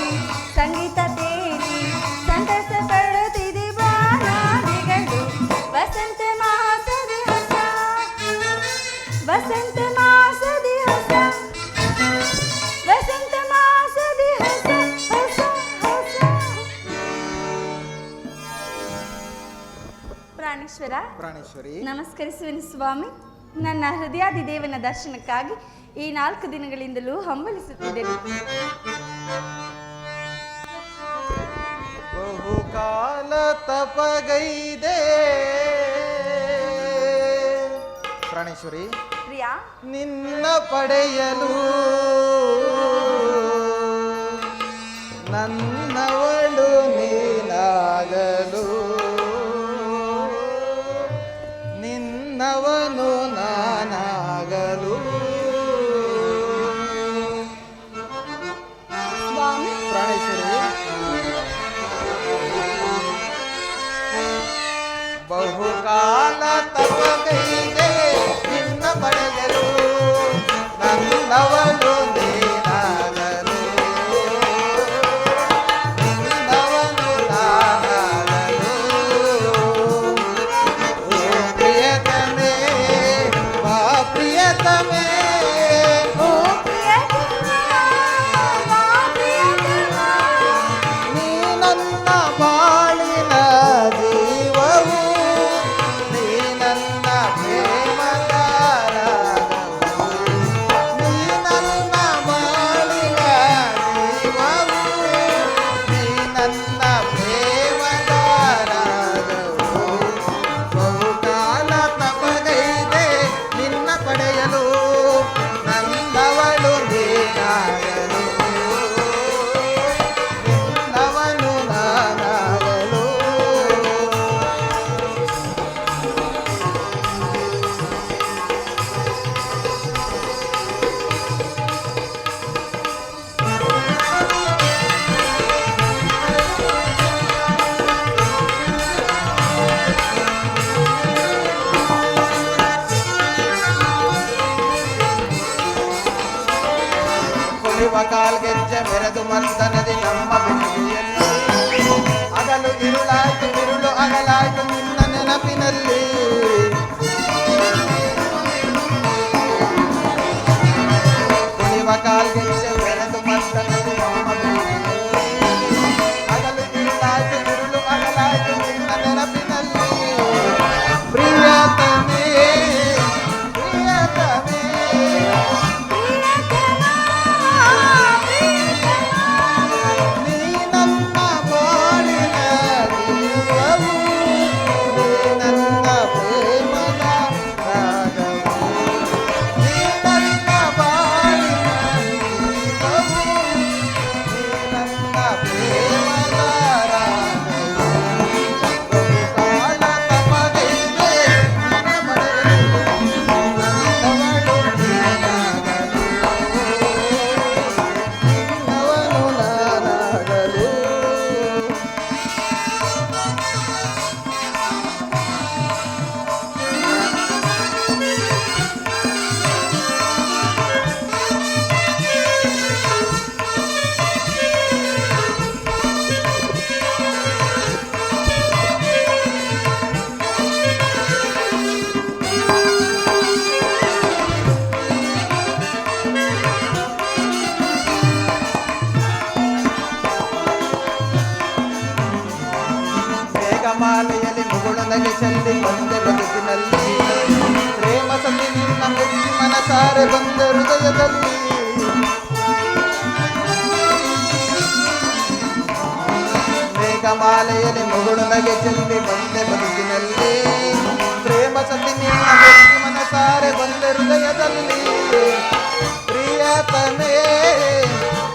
ಸಂಗೀತ ತೇಲಿ ಸಂತಸ ಪಡುತ್ತಿದೆ ಬಾನಾದಿಗಳು ವಸಂತ ಮಾಸದಿ ಹೊಸ ವಸಂತ ಮಾಸದಿ ಹೊಸ ವಸಂತ ಮಾಸದಿ ಹೊಸ ಹೊಸ ಹೊಸ. ಪ್ರಾಣೇಶ್ವರಿ ನಮಸ್ಕರಿಸುವೆನು ಸ್ವಾಮಿ. ನನ್ನ ಹೃದಯಾದಿ ದೇವನ ದರ್ಶನಕ್ಕಾಗಿ ಈ 4 ದಿನಗಳಿಂದಲೂ ಹಂಬಲಿಸುತ್ತಿದ್ದೆನು. ಬಹುಕಾಲ ತಪಗೈದೆ ಪ್ರಾಣೇಶ್ವರಿ ಪ್ರಿಯಾ, ನಿನ್ನ ಪಡೆಯಲು ನನ್ನವಳು ನೀನಾಗಲು ನಿನ್ನವನು ನಾನಾಗಲು. ಸ್ವಾಮಿ, ಪ್ರಾಣೇಶ್ವರಿ ಬಹುಕಾಲ ತಪಗೈದೆ ನಿನ್ನ ಪಡೆಯಲು ನನ್ನವಳು ನೀನಾಗಲು ನಿನ್ನವನು ನಾನಾಗಲು. ಓ ಪ್ರಿಯತಮೇ ಬಾ ಪ್ರಿಯತಮೇ ಓ ಪ್ರಿಯತಮ, ಬಾ ಪ್ರಿಯತಮ. ನೀ ನನ್ನ ಬಾಳಿನ ಜೀವವು ನೀ ನನ್ನ ಪ್ರೇಮದ ರಾಗವು. ನೀ ನನ್ನ ಬಾಳಿನ ಜೀವವು ನೀ ನನ್ನ ಪ್ರೇಮದ ರಾಗವು. ಬಹುಕಾಲ ತಪಗೈದೆ ನಿನ್ನ ಪಡೆಯಲು ನನ್ನವಳು ನೀನಾಗಲು ನಿನ್ನವನು ನಾನಾಗಲು. ಕುಣಿವ ಕಾಲ್ಗೆಜ್ಜೆ ಮೆರೆದು ಮರ್ತನದಿ ನಮ್ಮ ಬೆನ್ನಿಗೆಯಲ್ಲಿ ಅಗಲು ಇರುಳಾಯ್ತು ಇರುಳು ಅಗಲಾಯ್ತು ನಿನ್ನ ನೆನಪಿನಲ್ಲಿ. ಕುಣಿವ ಕಾಲ್ಗೆಜ್ಜೆ ಮೆರೆದು ಮರ್ತನದಿ ನಮ್ಮ ಬೆನ್ನಿಗೆಯಲ್ಲಿ ಅಗಲು ಇರುಳಾಯ್ತು ಇರುಳು ಅಗಲಾಯ್ತು ನಿನ್ನ ನೆನಪಿನಲ್ಲಿ. ಪ್ರಿಯತಮೇ ಪ್ರಿಯತಮೇ ನೀ ನನ್ನ ಬಾಳಿನ ಜೀವವು ನೀ ನನ್ನ ಪ್ರೇಮದ ರಾಗವು. ನೀ ನನ್ನ ಬಾಳಿನ ಜೀವವು ನೀ ನನ್ನ ಪ್ರೇಮದ ರಾಗವು. ಬಹುಕಾಲ ತಪಗೈದೆ ನಿನ್ನ ಪಡೆಯಲು ನನ್ನವಳು ನೀನಾಗಲು ನಿನ್ನವನು ನಾನಾಗಲು. ಮೇಘಮಾಲೆಯಲ್ಲಿ ಮುಗುಳನಗೆ ಚೆಲ್ಲಿ ಬಂದೆ ಬದುಕಿನಲ್ಲಿ ಪ್ರೇಮ ಸಂಧಿ ನಿನ್ನ ಮೆಚ್ಚಿ ಮನಸಾರೆ ಬಂದ ಹೃದಯದಲ್ಲಿ. ಮೇಘಮಾಲೆಯಲ್ಲಿ ಮುಗುಳನಗೆ ಚೆಲ್ಲಿ ಬಂದೆ ಬದುಕಿನಲ್ಲಿ ಪ್ರೇಮ ಸಂಧಿ ನಿನ್ನ ಮೆಚ್ಚಿ ಮನಸಾರೆ ಬಂದ ಹೃದಯದಲ್ಲಿ. ಪ್ರಿಯತಮೇ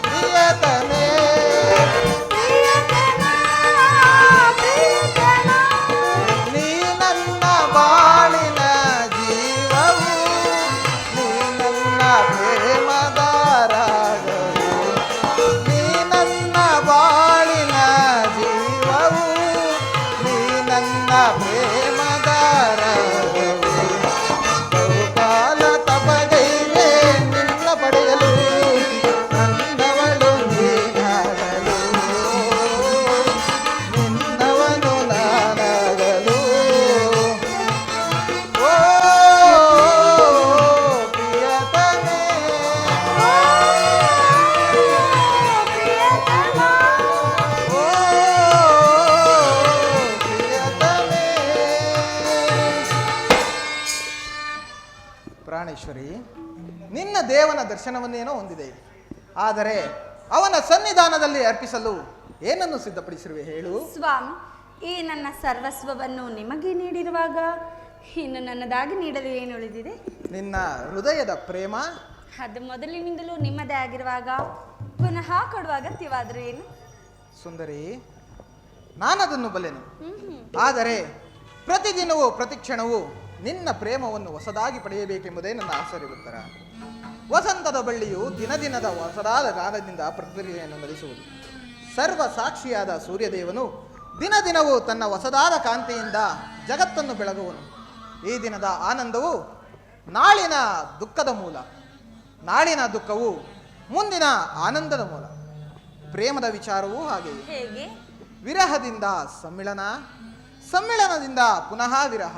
ಪ್ರಿಯತಮೇ ನೀ ನನ್ನ ಬಾಳಿನ ಜೀವವು ನೀ ನನ್ನ ಪ್ರೇಮದ ರಾಗವು. ನೀ ನನ್ನ ಬಾಳಿನ ಜೀವವು ನೀ ನನ್ನ ಪ್ರೇಮದ ಪ್ರಾಣೇಶ್ವರಿ, ನಿನ್ನ ದೇವನ ದರ್ಶನವನ್ನೇನೋ ಹೊಂದಿದೆ. ಆದರೆ ಅವನ ಸನ್ನಿಧಾನದಲ್ಲಿ ಅರ್ಪಿಸಲು ಏನನ್ನು ಸಿದ್ಧಪಡಿಸಿರುವೆ ಹೇಳು? ಸ್ವಾಮಿ, ಈ ನನ್ನ ಸರ್ವಸ್ವವನ್ನು ನಿಮಗೆ ನೀಡಿರುವಾಗ ಇನ್ನು ನನ್ನದಾಗಿ ನೀಡಲು ಏನು ಉಳಿದಿದೆ? ನಿನ್ನ ಹೃದಯದ ಪ್ರೇಮ ಅದು ಮೊದಲಿನಿಂದಲೂ ನಿಮ್ಮದೇ ಆಗಿರುವಾಗ ಪುನಃ ಕೊಡುವ ಅಗತ್ಯವಾದರೂ ಏನು? ಸುಂದರಿ, ನಾನದನ್ನು ಬಲ್ಲೆನು. ಆದರೆ ಪ್ರತಿದಿನವೂ ಪ್ರತಿಕ್ಷಣವೂ ನಿನ್ನ ಪ್ರೇಮವನ್ನು ಹೊಸದಾಗಿ ಪಡೆಯಬೇಕೆಂಬುದೇ ನನ್ನ ಆಸರೆ ಉತ್ತರ. ವಸಂತದ ಬಳ್ಳಿಯು ದಿನದಿನದ ಹೊಸದಾದ ಗಾನದಿಂದ ಪ್ರಕ್ರಿಯೆಯನ್ನು ನಡೆಸುವುದು. ಸರ್ವ ಸಾಕ್ಷಿಯಾದ ಸೂರ್ಯದೇವನು ದಿನ ದಿನವೂ ತನ್ನ ಹೊಸದಾದ ಕಾಂತಿಯಿಂದ ಜಗತ್ತನ್ನು ಬೆಳಗುವನು. ಈ ದಿನದ ಆನಂದವು ನಾಳಿನ ದುಃಖದ ಮೂಲ, ನಾಳಿನ ದುಃಖವು ಮುಂದಿನ ಆನಂದದ ಮೂಲ. ಪ್ರೇಮದ ವಿಚಾರವೂ ಹಾಗೆಯೇ. ಹೇಗೆ? ವಿರಹದಿಂದ ಸಮ್ಮಿಳನ, ಸಮ್ಮಿಳನದಿಂದ ಪುನಃ ವಿರಹ,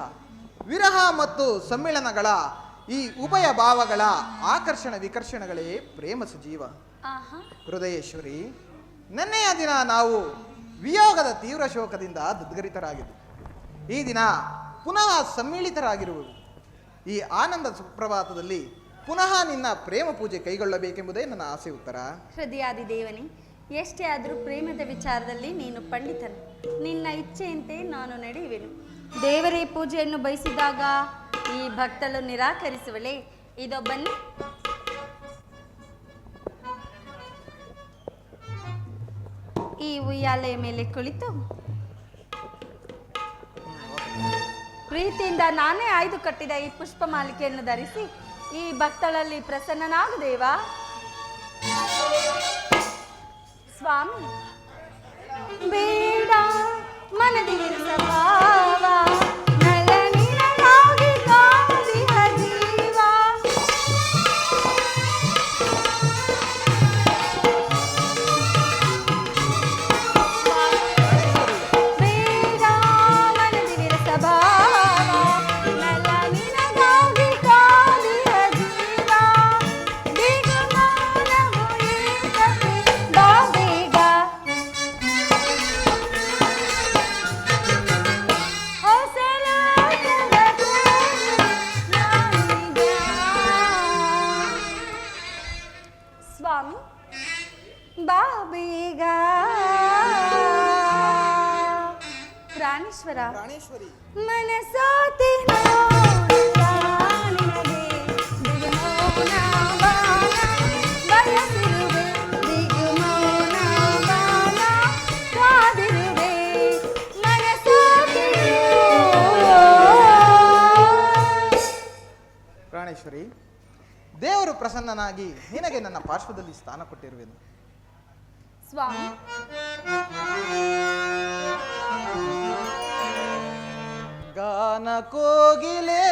ವಿರಹ ಮತ್ತು ಸಮ್ಮಿಳನಗಳ ಈ ಉಭಯ ಭಾವಗಳ ಆಕರ್ಷಣ ವಿಕರ್ಷಣಗಳೇ ಪ್ರೇಮ ಸಜೀವ. ಹೃದಯೇಶ್ವರಿ, ನೆನ್ನೆಯ ದಿನ ನಾವು ವಿಯೋಗದ ತೀವ್ರ ಶೋಕದಿಂದ ದುದ್ಗರಿತರಾಗಿದ್ದು, ಈ ದಿನ ಪುನಃ ಸಮ್ಮಿಳಿತರಾಗಿರುವುದು. ಈ ಆನಂದ ಸುಪ್ರಭಾತದಲ್ಲಿ ಪುನಃ ನಿನ್ನ ಪ್ರೇಮ ಪೂಜೆ ಕೈಗೊಳ್ಳಬೇಕೆಂಬುದೇ ನನ್ನ ಆಸೆ ಉತ್ತರ. ಹೃದಯಾದಿ ದೇವನೇ, ಎಷ್ಟೇ ಆದರೂ ಪ್ರೇಮದ ವಿಚಾರದಲ್ಲಿ ನೀನು ಪಂಡಿತನು. ನಿನ್ನ ಇಚ್ಛೆಯಂತೆ ನಾನು ನಡೆಯುವೆನು. ದೇವರೇ ಪೂಜೆಯನ್ನು ಬಯಸಿದಾಗ ಈ ಭಕ್ತಳು ನಿರಾಕರಿಸುವಳೆ. ಇದೋ ಬನ್ನಿ. ಈ ಉಯ್ಯಾಲೆಯ ಮೇಲೆ ಕುಳಿತು ಪ್ರೀತಿಯಿಂದ ನಾನೇ ಆಯ್ದು ಕಟ್ಟಿದ ಈ ಪುಷ್ಪ ಮಾಲಿಕೆಯನ್ನು ಧರಿಸಿ ಈ ಭಕ್ತಳಲ್ಲಿ ಪ್ರಸನ್ನನಾಗು ದೇವಾ. ಸ್ವಾಮಿ, ಬೇಡ ಮನದಿರಿಸಬಾವ, ನಳನಿನಗಾಗಿ ಕಾದಿಹ ಜೀವ. ಬೇಡ ಮನದಿರಿಸಬಾವ, ನಳನಿನಗಾಗಿ ಕಾದಿಹ ಜೀವ. ಬೇಗ ಮೌನವು ಏಕತೆ ಬಾ ಬೇಗ. ಸ್ವಾಮಿ, ಬಾ ಬೇಗ. ಪ್ರಾಣೇಶ್ವರ, ಪ್ರಾಣೇಶ್ವರಿ, ಮನಸಾತಿ ಬಯಸಿರುವೆ ದಿಗುಮೌನ ಬಾಣ ಕಾದಿರುವೆ ಮನಸಾತಿ. ಪ್ರಾಣೇಶ್ವರಿ, ದೇವರು ಪ್ರಸನ್ನನಾಗಿ ನಿನಗೆ ನನ್ನ ಪಾರ್ಶ್ವದಲ್ಲಿ ಸ್ಥಾನ ಕೊಟ್ಟಿರುವೆನು. ಸ್ವಾಮಿ, ಗಾನ ಕೋಗಿಲೆ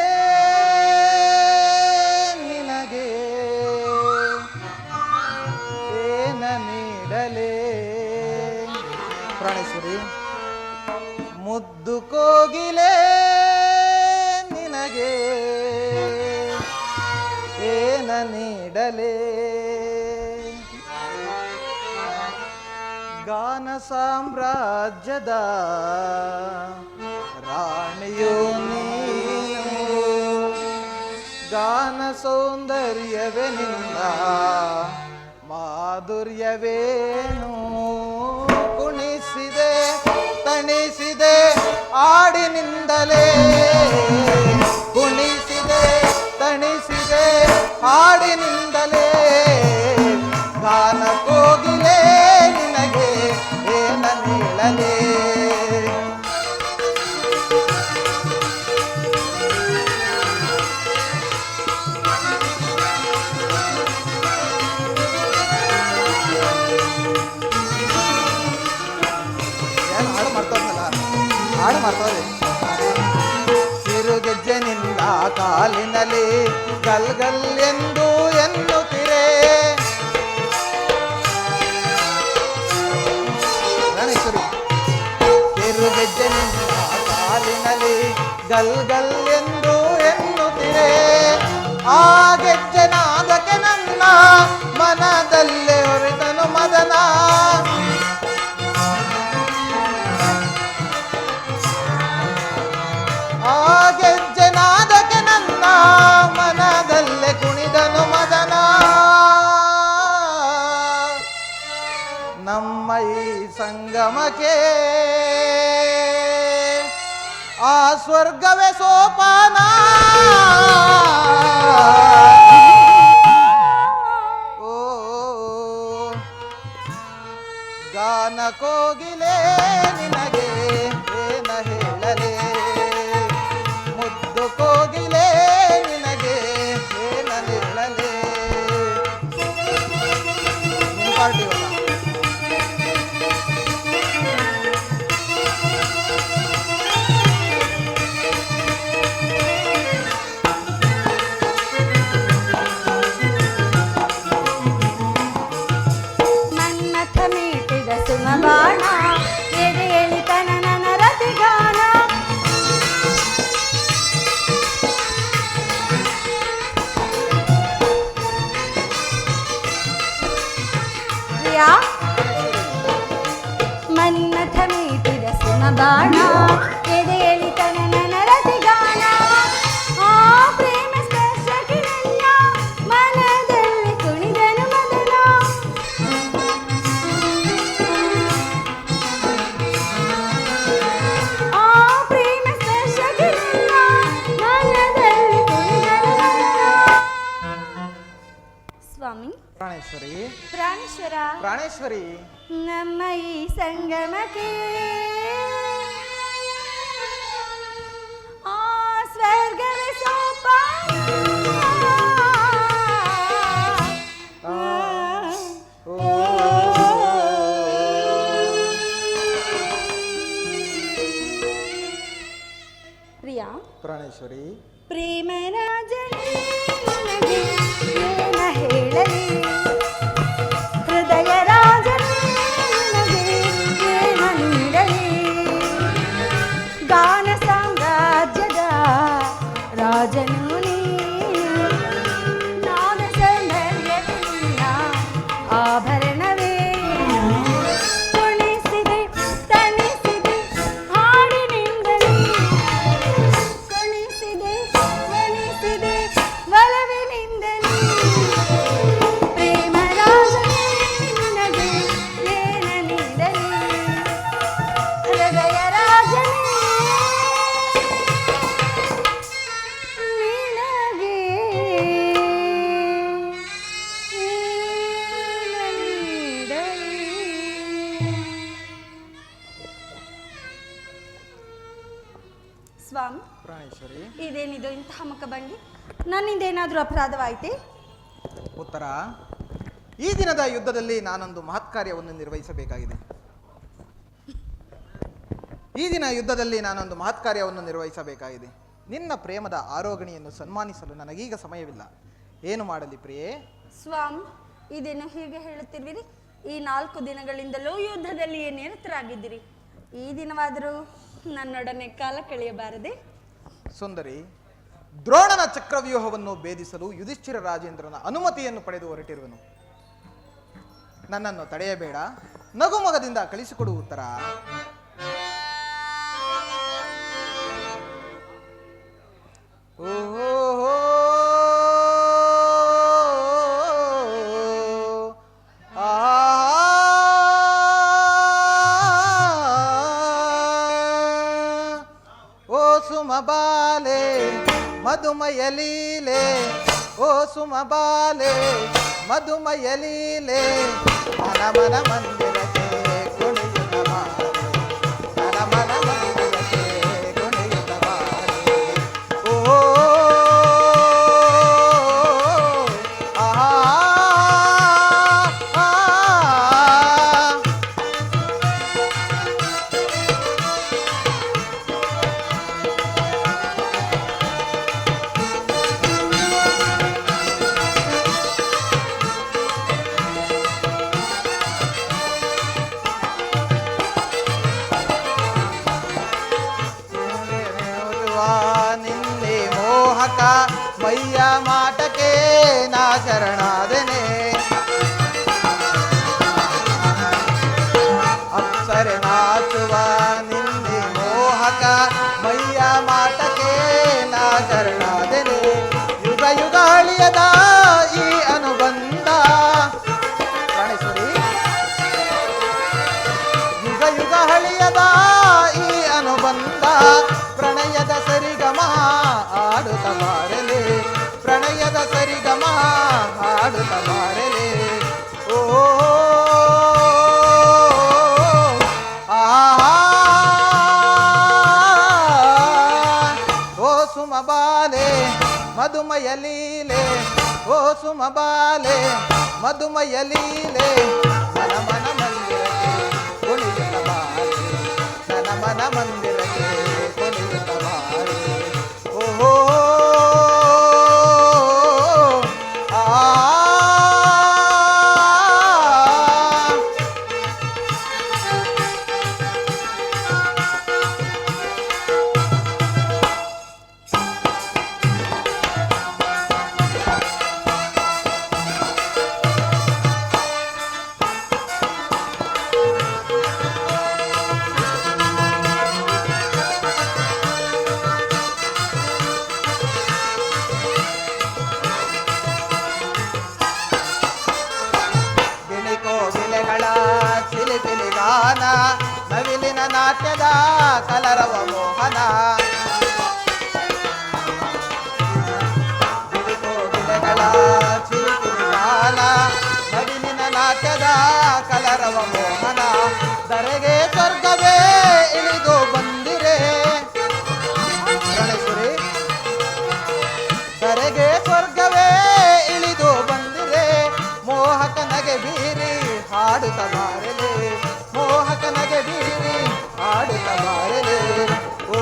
ನಿನಗೆ ಏನ ನೀಡಲೇ? ಪ್ರಾಣೇಶ್ವರಿ, ಮುದ್ದು ಕೋಗಿಲೆ ನಿನಗೆ ಏನ ನೀಡಲೇ? ಗಾನ ಸಾಮ್ರಾಜ್ಯದ ರಾಣಿಯೋ ನೀನು, ಗಾನ ಸೌಂದರ್ಯವೇ ನಿನ್ನ ಮಾಧುರ್ಯವೇನು? ಕುಣಿಸಿದೆ ತಣಿಸಿದೆ ಹಾಡಿನಿಂದಲೇ, ಕುಣಿಸಿದೆ ತಣಿಸಿದೆ ಹಾಡಿನಿಂದಲೇ. ಗಾನ ಕೋಗಿಲೆ ನಿನಗೆ ಏನ ನೀಡಲೇ? ಹಾಡು ಮಾಡ್ತದೆ. ಕಿರುಗೆಜ್ಜೆನಿಂದ ಕಾಲಿನಲ್ಲಿ ಗಲ್ಗಲ್ಲೆಂದು ಎನ್ನುತ್ತಿರೆ. ಗಣೇಶ್ವರಿ, ಕಿರುಗೆಜ್ಜೆನಿಂದ ಕಾಲಿನಲ್ಲಿ ಗಲ್ಗಲ್ಲೆಂದು ಎನ್ನುತ್ತಿರೆ. ಆ ಗೆಜ್ಜೆನಾದಕ್ಕೆ ನನ್ನ ಮನದಲ್ಲೇ ಹೊರೆತನು ಮದನ. ಆ ಗೆಜ್ಜೆನಾದಕ್ಕೆ ನನ್ನ ಮನದಲ್ಲಿ ಸ್ವರ್ಗವೇ ಸೋಪಾನ ಓ ಗಾನ ಕೋಗಿಲೆ ನಿನಗೆ ಏನ ಹೇಳಲೇ ಮುದ್ದು ಕೋಗಿಲೆ ನಿನಗೆ ಏನ ಹೇಳಲೇ ನಿನ್ನ ಪಾರ್ಟಿ ಇವಲ್ಲ. ಮನ್ಮಥ ಮೀಟಿದ ಸುಮಬಾಣ ಎದೆ ಎಳಿತನ ನನ್ನ ರತಿಗಾನ ಪ್ರಿಯಾ ಮನ್ಮಥ ಮೀಟಿದ ಸುಮಬಾಣ ಎದೆ ಎಳಿತನ ನನ್ನ ರತಿಗಾನ ಆ ಪ್ರೇಮ ಸ್ಪರ್ಶಕ್ಕೆ ನನ್ನ ಮನದಲ್ಲಿ ಕುಣಿದನು ಮದನ ಆ ಪ್ರೇಮ ಸ್ಪರ್ಶಕ್ಕೆ ನನ್ನ ಮನದಲ್ಲಿ ಕುಣಿದನು ಮದನ. ಸ್ವಾಮಿ ಪ್ರಾಣೇಶ್ವರಿ ಪ್ರಾಣೇಶ್ವರ ಪ್ರಾಣೇಶ್ವರಿ ನಮ್ಮ ಈ ಸಂಗಮಕ್ಕೆ ಆ ಸ್ವರ್ಗವೇ ಸೋಪಾನ ಪ್ರಿಯಾ ಪ್ರಾಣೇಶ್ವರಿ ಪ್ರೇಮರಾಜನೇ ನಿನಗೆ ಏನ ಹೇಳಲಿ ಹೃದಯ ರಾಜನೇ ನಿನಗೆ ಏನ ನೀಡಲಿ ಗಾನ ಸಾಮ್ರಾಜ್ಯದ ರಾಜನು ನೀ ನಾದ ಸೌಂದರ್ಯವಿಲ್ಲ ಆಭರಣವೇ ಕುಣಿಸಿದೆ ತಣಿಸಿದೆ ಹಾಡಿನಿಂದಲೇ ಕುಣಿಸಿದೆ ತಣಿಸಿದೆ ಒಲವಿನಿಂದಲೇ ಪ್ರೇಮ ರಾಜನೇ ನಿನಗೆ ಏನ ನೀಡಲಿ ಹೃದಯ ರಾಜನೇ ನಿನಗೆ ಏನ ನೀಡಲಿ. ಸ್ವಾಮಿ ಪ್ರಾಣೇಶ್ವರಿ ಇದೇನಿದು ಇಂತಹ ಮುಖಭಂಗಿ ನನ್ನಿಂದ ಏನಾದರೂ ಅಪರಾಧವಾಯಿತೆ ಉತ್ತರ ಈ ದಿನದ ಯುದ್ಧದಲ್ಲಿ ನಾನೊಂದು ಮಹತ್ ಕಾರ್ಯವನ್ನು ನಿರ್ವಹಿಸಬೇಕಾಗಿದೆ. ಈ ದಿನ ಯುದ್ಧದಲ್ಲಿ ನಾನೊಂದು ಮಹತ್ ಕಾರ್ಯವನ್ನು ನಿರ್ವಹಿಸಬೇಕಾಗಿದೆ. ನಿನ್ನ ಪ್ರೇಮದ ಆರೋಗಣಿಯನ್ನು ಸನ್ಮಾನಿಸಲು ನನಗೀಗ ಸಮಯವಿಲ್ಲ. ಏನು ಮಾಡಲಿ ಪ್ರಿಯೇ? ಸ್ವಾಮಿ ಇದೇನು ಹೀಗೆ ಹೇಳುತ್ತಿರುವಿರಿ? ಈ 4 ದಿನಗಳಿಂದಲೂ ಯುದ್ಧದಲ್ಲಿಯೇ ನಿರತರಾಗಿದ್ದೀರಿ. ಈ ದಿನವಾದರೂ ನನ್ನೊಡನೆ ಕಾಲ ಕಳೆಯಬಾರದೆ? ಸುಂದರಿ, ದ್ರೋಣನ ಚಕ್ರವ್ಯೂಹವನ್ನು ಭೇದಿಸಲು ಯುಧಿಷ್ಠಿರ ರಾಜೇಂದ್ರನ ಅನುಮತಿಯನ್ನು ಪಡೆದು ಹೊರಟಿರುವನು. ನನ್ನನ್ನು ತಡೆಯಬೇಡ, ನಗುಮೊಗದಿಂದ ಕಳಿಸಿಕೊಡು ಉತ್ತರ. ಓಹೋ ಓ ಸುಮಬಾಲೆ ಮಧುಮಯ ಲೀಲೆ, ಓ ಸುಮಬಾಲೆ ಮಧುಮಯ ಲೀಲೆ, ಮನ ಮನ ಮಂದಿರಕ್ಕೆ ಕುಣಿಯುತ್ತ ಬಾರೆ, ಮನ ಮನ ಮಂದಿರಕ್ಕೆ ಕುಣಿಯುತ್ತ ಬಾರೆ. ಓ ಆಹಾ ಆ ನಿನ್ನೆ ಮೋಹಕ ಮೈಯ ಮಾಟಕ್ಕೆ ನಾ ಶರಣಾದನೆ. ಅಪ್ಸರೆ ನಾಚುವ ನಿನ್ನೆ ಮೋಹಕ ಮೈಯ ಮಾಟಕ್ಕೆ ನಾ ಶರಣಾದನೆ. ಯುಗ ಯುಗ ಅಳಿಯದ ಈ ಅನುಬಂಧ ಪ್ರಾಣೇಶ್ವರಿ, ಯುಗ ಯುಗ ಹಳಿಯದ ಈ ಅನುಬಂಧ ಪ್ರಣಯದ ಸುಮಬಾಲೆ ಮಧುಮಯ ಲೀಲೆ ಓ ಸುಮಬಾಲೆ ಮಧುಮಯ ಲೀಲೆ ಮನ ಮನ ಮಂದಿರಕ್ಕೆ ಕುಣಿಯುತ್ತ ಬಾರೆ ನನ್ನ ಮನ ಮಂದಿರಕ್ಕೆ ಕುಣಿಯುತ್ತ ಬಾರೆ ಓಹೋ ಚಿಲಿಪಿಲಿಗಾನ ನವಿಲಿನ ನಾಟ್ಯದ ಕಲರವ ಮೋಹನ ಗಿಳಿಕೋಗಿಲೆಗಳ ಚಿಲಿಪಿಲಿಗಾನ ನವಿಲಿನ ನಾಟ್ಯದ ಕಲರವ ಮೋಹನ ಧರೆಗೆ ಸ್ವರ್ಗವೇ ಇಳಿದು ಬಂದಿರೆ ಗಣೇಶ್ವರಿ ಧರೆಗೆ ಸ್ವರ್ಗವೇ ಇಳಿದು ಬಂದಿರೆ ಮೋಹಕನಗೆ ಬೀರಿ ಹಾಡುತ್ತ ಬಾರಲೆ ಮೋಹಕನಗೆ ಬೀರಿ ಹಾಡುತ್ತ ಬಾರಲೆ ಓ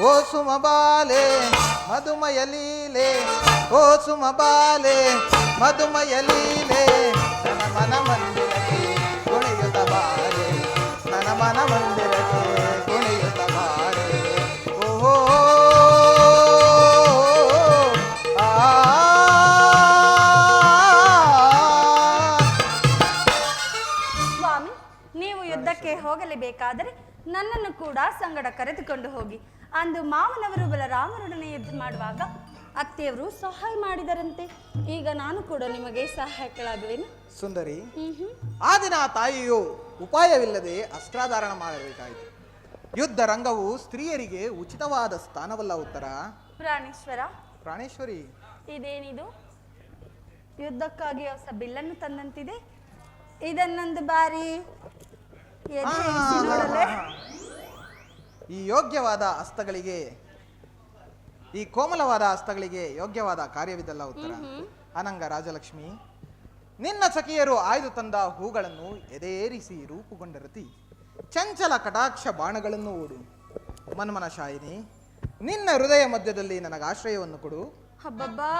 ಓ ಸುಮಬಾಲೆ ಮಧುಮಯ ಲೀಲೆ ಓ ಸುಮಬಾಲೆ ಮಧುಮಯ ಲೀಲೆ ನನ್ನ ಮನ ಮಂದಿರಕ್ಕೆ ಕುಣಿಯುತ್ತ ಬಾರೆ ನನ್ನ ಮನ ಮಂದಿರಕ್ಕೆ ಕುಣಿಯುತ್ತ ಬಾರೆ ಓಹೋ ಸ್ವಾಮಿ, ನೀವು ಯುದ್ಧಕ್ಕೆ ಹೋಗಲೇಬೇಕಾದರೆ ನನ್ನನ್ನು ಕೂಡ ಸಂಗಡ ಕರೆದುಕೊಂಡು ಹೋಗಿ. ಅಂದು ಮಾವನವರು ಬಲರಾಮರೊಡನೆ ಯುದ್ಧ ಮಾಡುವಾಗ ಅತ್ತೆಯವರು ಸಹಾಯ ಮಾಡಿದರಂತೆ. ಈಗ ನಾನು ಕೂಡ ನಿಮಗೆ ಸಹಾಯಕಳಾಗುವೆನು. ಸುಂದರಿ, ಆ ದಿನ ತಾಯಿಯು ಉಪಾಯವಿಲ್ಲದೆ ಅಸ್ತ್ರಾಧಾರಣ ಮಾಡಬೇಕಾಯಿತು. ಯುದ್ಧ ರಂಗವು ಸ್ತ್ರೀಯರಿಗೆ ಉಚಿತವಾದ ಸ್ಥಾನವಲ್ಲ. ಉತ್ತರ ಪ್ರಾಣೇಶ್ವರಿ, ಇದೇನಿದು? ಯುದ್ಧಕ್ಕಾಗಿ ಹೊಸ ಬಿಲ್ಲನ್ನು ತಂದಂತಿದೆ. ಇದನ್ನೊಂದು ಬಾರಿ ನೋಡಲೇ. ಈ ಯೋಗ್ಯವಾದ ಹಸ್ತಗಳಿಗೆ, ಈ ಕೋಮಲವಾದ ಹಸ್ತಗಳಿಗೆ ಯೋಗ್ಯವಾದ ಕಾರ್ಯವಿದಲ್ಲ. ಉತ್ತರ ಅನಂಗ ರಾಜಲಕ್ಷ್ಮಿ, ನಿನ್ನ ಸಖಿಯರು ಆಯ್ದು ತಂದ ಹೂಗಳನ್ನು ಎದೇರಿಸಿ ರೂಪುಗೊಂಡ ರತಿ ಚಂಚಲ ಕಟಾಕ್ಷ ಬಾಣಗಳನ್ನು ಓಡು. ಮನ್ಮನ ಶಾಯಿನಿ, ನಿನ್ನ ಹೃದಯ ಮಧ್ಯದಲ್ಲಿ ನನಗಾಶ್ರಯವನ್ನು ಕೊಡು. ಹಬ್ಬಬ್ಬಾ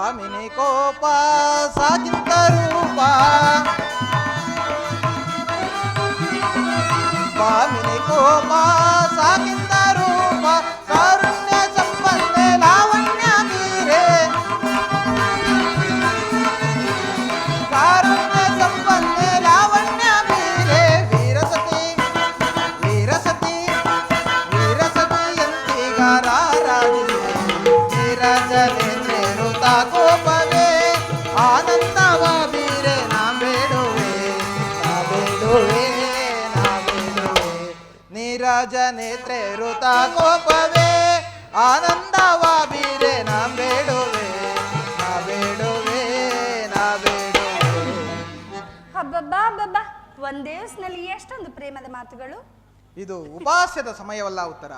ಭಾಮಿನಿ ಕೋಪ ಸಾಗಿಂತ ರೂಪ ಭಾಮಿನಿ ಕೋಪ ಸಾಗಿಂತ ರೂಪ ಕಾರುಣ್ಯ ಸಂಪನ್ನ ಲಾವಣ್ಯ ಮೀರೆ ಕಾರುಣ್ಯ ಸಂಪನ್ನ ಲಾವಣ್ಯ ಮೀರೆ ವೀರಸತಿ ವೀರಸತಿ ವೀರಸತಿ ಎಂತೀಗ ರಾರಾಜಿಸಿದೆ ನೀರಜನೆ ನೇರುತ ಕೋಪವೇ ಆನಂದವ ಬೀರೆ ನಾ ಬೇಡುವೆ ನಾ ಬೇಡುವೆ ನಾ ಬೇಡುವೆ ನೀರಜ ನೇತ್ರೆ ಋತ ಕೋಪವೇ ಆನಂದವ ಬೀರೆ ನಾ ಬೇಡುವೆ ನಾ ಬೇಡುವೆ ನಾ ಬೇಡುವೆ. ಹಬ್ಬಬ್ಬಾ ಹಬ್ಬಬ್ಬಾ, ಒಂದೇ ದಿವಸದಲ್ಲಿ ಎಷ್ಟೊಂದು ಪ್ರೇಮದ ಮಾತುಗಳು. ಇದು ಉಪಾಸ್ಯದ ಸಮಯವಲ್ಲ ಉತ್ತರ.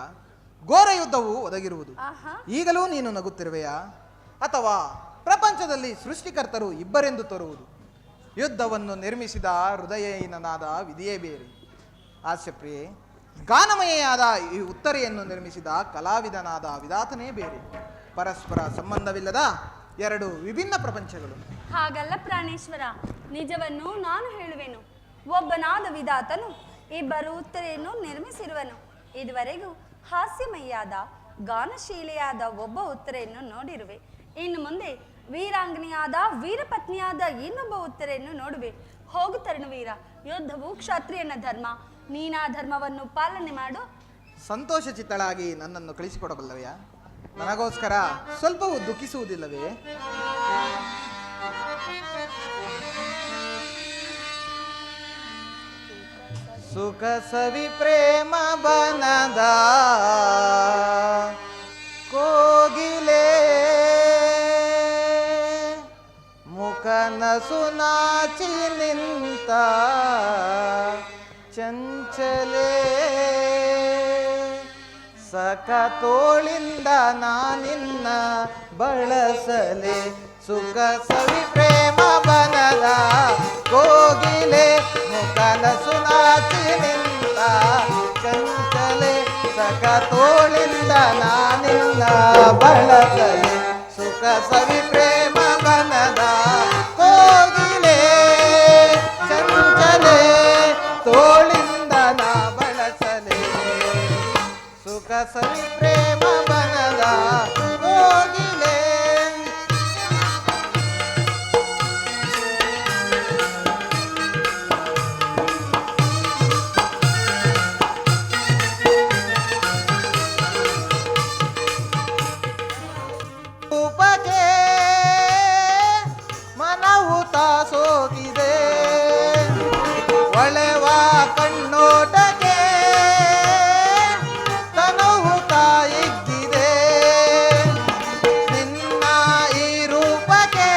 ಘೋರ ಯುದ್ಧವು ಒದಗಿರುವುದು. ಆಹಾ, ಈಗಲೂ ನೀನು ನಗುತ್ತಿರುವೆಯಾ ಅಥವಾ ಪ್ರಪಂಚದಲ್ಲಿ ಸೃಷ್ಟಿಕರ್ತರು ಇಬ್ಬರೆಂದು ತೋರುವುದು? ಯುದ್ಧವನ್ನು ನಿರ್ಮಿಸಿದ ಹೃದಯಹೀನನಾದ ವಿಧಿಯೇ ಬೇರೆ. ಹಾಸ್ಯಪ್ರಿಯೆ, ಗಾನಮಯೆಯಾದ ಈ ಉತ್ತರೆಯನ್ನು ನಿರ್ಮಿಸಿದ ಕಲಾವಿದನಾದ ವಿಧಾತನೇ ಬೇರೆ. ಪರಸ್ಪರ ಸಂಬಂಧವಿಲ್ಲದ ಎರಡು ವಿಭಿನ್ನ ಪ್ರಪಂಚಗಳು. ಹಾಗಲ್ಲ ಪ್ರಾಣೇಶ್ವರ, ನಿಜವನ್ನು ನಾನು ಹೇಳುವೆನು. ಒಬ್ಬನಾದ ವಿಧಾತನು ಇಬ್ಬರು ಉತ್ತರೆಯನ್ನು ನಿರ್ಮಿಸಿರುವನು. ಇದುವರೆಗೂ ಹಾಸ್ಯಮಯ್ಯಾದ ಗಾನಶೀಲೆಯಾದ ಒಬ್ಬ ಉತ್ತರೆಯನ್ನು ನೋಡಿರುವೆ. ಇನ್ನು ಮುಂದೆ ವೀರಾಂಗನೆಯಾದ ವೀರಪತ್ನಿಯಾದ ಇನ್ನೊಬ್ಬ ಉತ್ತರೆಯನ್ನು ನೋಡುವೆ. ಹೋಗು ತರುಣವೀರ, ಯುದ್ಧವು ಕ್ಷತ್ರಿಯನ ಧರ್ಮ. ನೀನಾ ಧರ್ಮವನ್ನು ಪಾಲನೆ ಮಾಡು. ಸಂತೋಷ ಚಿತ್ತಳಾಗಿ ನನ್ನನ್ನು ಕಳಿಸಿಕೊಡಬಲ್ಲವೆಯಾ? ನನಗೋಸ್ಕರ ಸ್ವಲ್ಪವೂ ದುಃಖಿಸುವುದಿಲ್ಲವೇ? ಸುಖ ಸವಿ ಪ್ರೇಮ ಬನದ ಕೋಗಿಲೆ ಮುಖನ ಸುನಾಚಿ ನಿಂತ ಚಂಚಲೆ ಸಕ ತೋಳಿಂದ ನಾನಿನ್ನ ಬಳಸಲೆ. ಸುಖ ಸವಿ ಪ್ರೇಮ ಬನದ ಕೋಗಿಲೆ ಮುಖನ ಸುನಾಚಿ ನಿಂತ ಚಂಚಲೆ ಸಕ ತೋಳಿಂದ ನಾನಿನ್ನ ಬಳಸಲೆ. ಸುಖ ಸವಿ ಪ್ರೇಮ ಬನದ ಕೋಗಿಲೆ ಚಂಚಲೆ ತೋಳಿಂದ ನಾ ಬಳಸಲೆ. ಸುಖ ಸವಿ ಪ್ರೇಮ ಬನದ ಕೋಗಿಲೆ. ರೂಪಕ್ಕೆ ಮನವು ತಾಸೋಗಿದೆ ಒಳೆವ ಕಣ್ಣೋಟಕ್ಕೆ ತನವು ತಾಯಿದ್ದಿದೆ. ನಿನ್ನ ಈ ರೂಪಕ್ಕೆ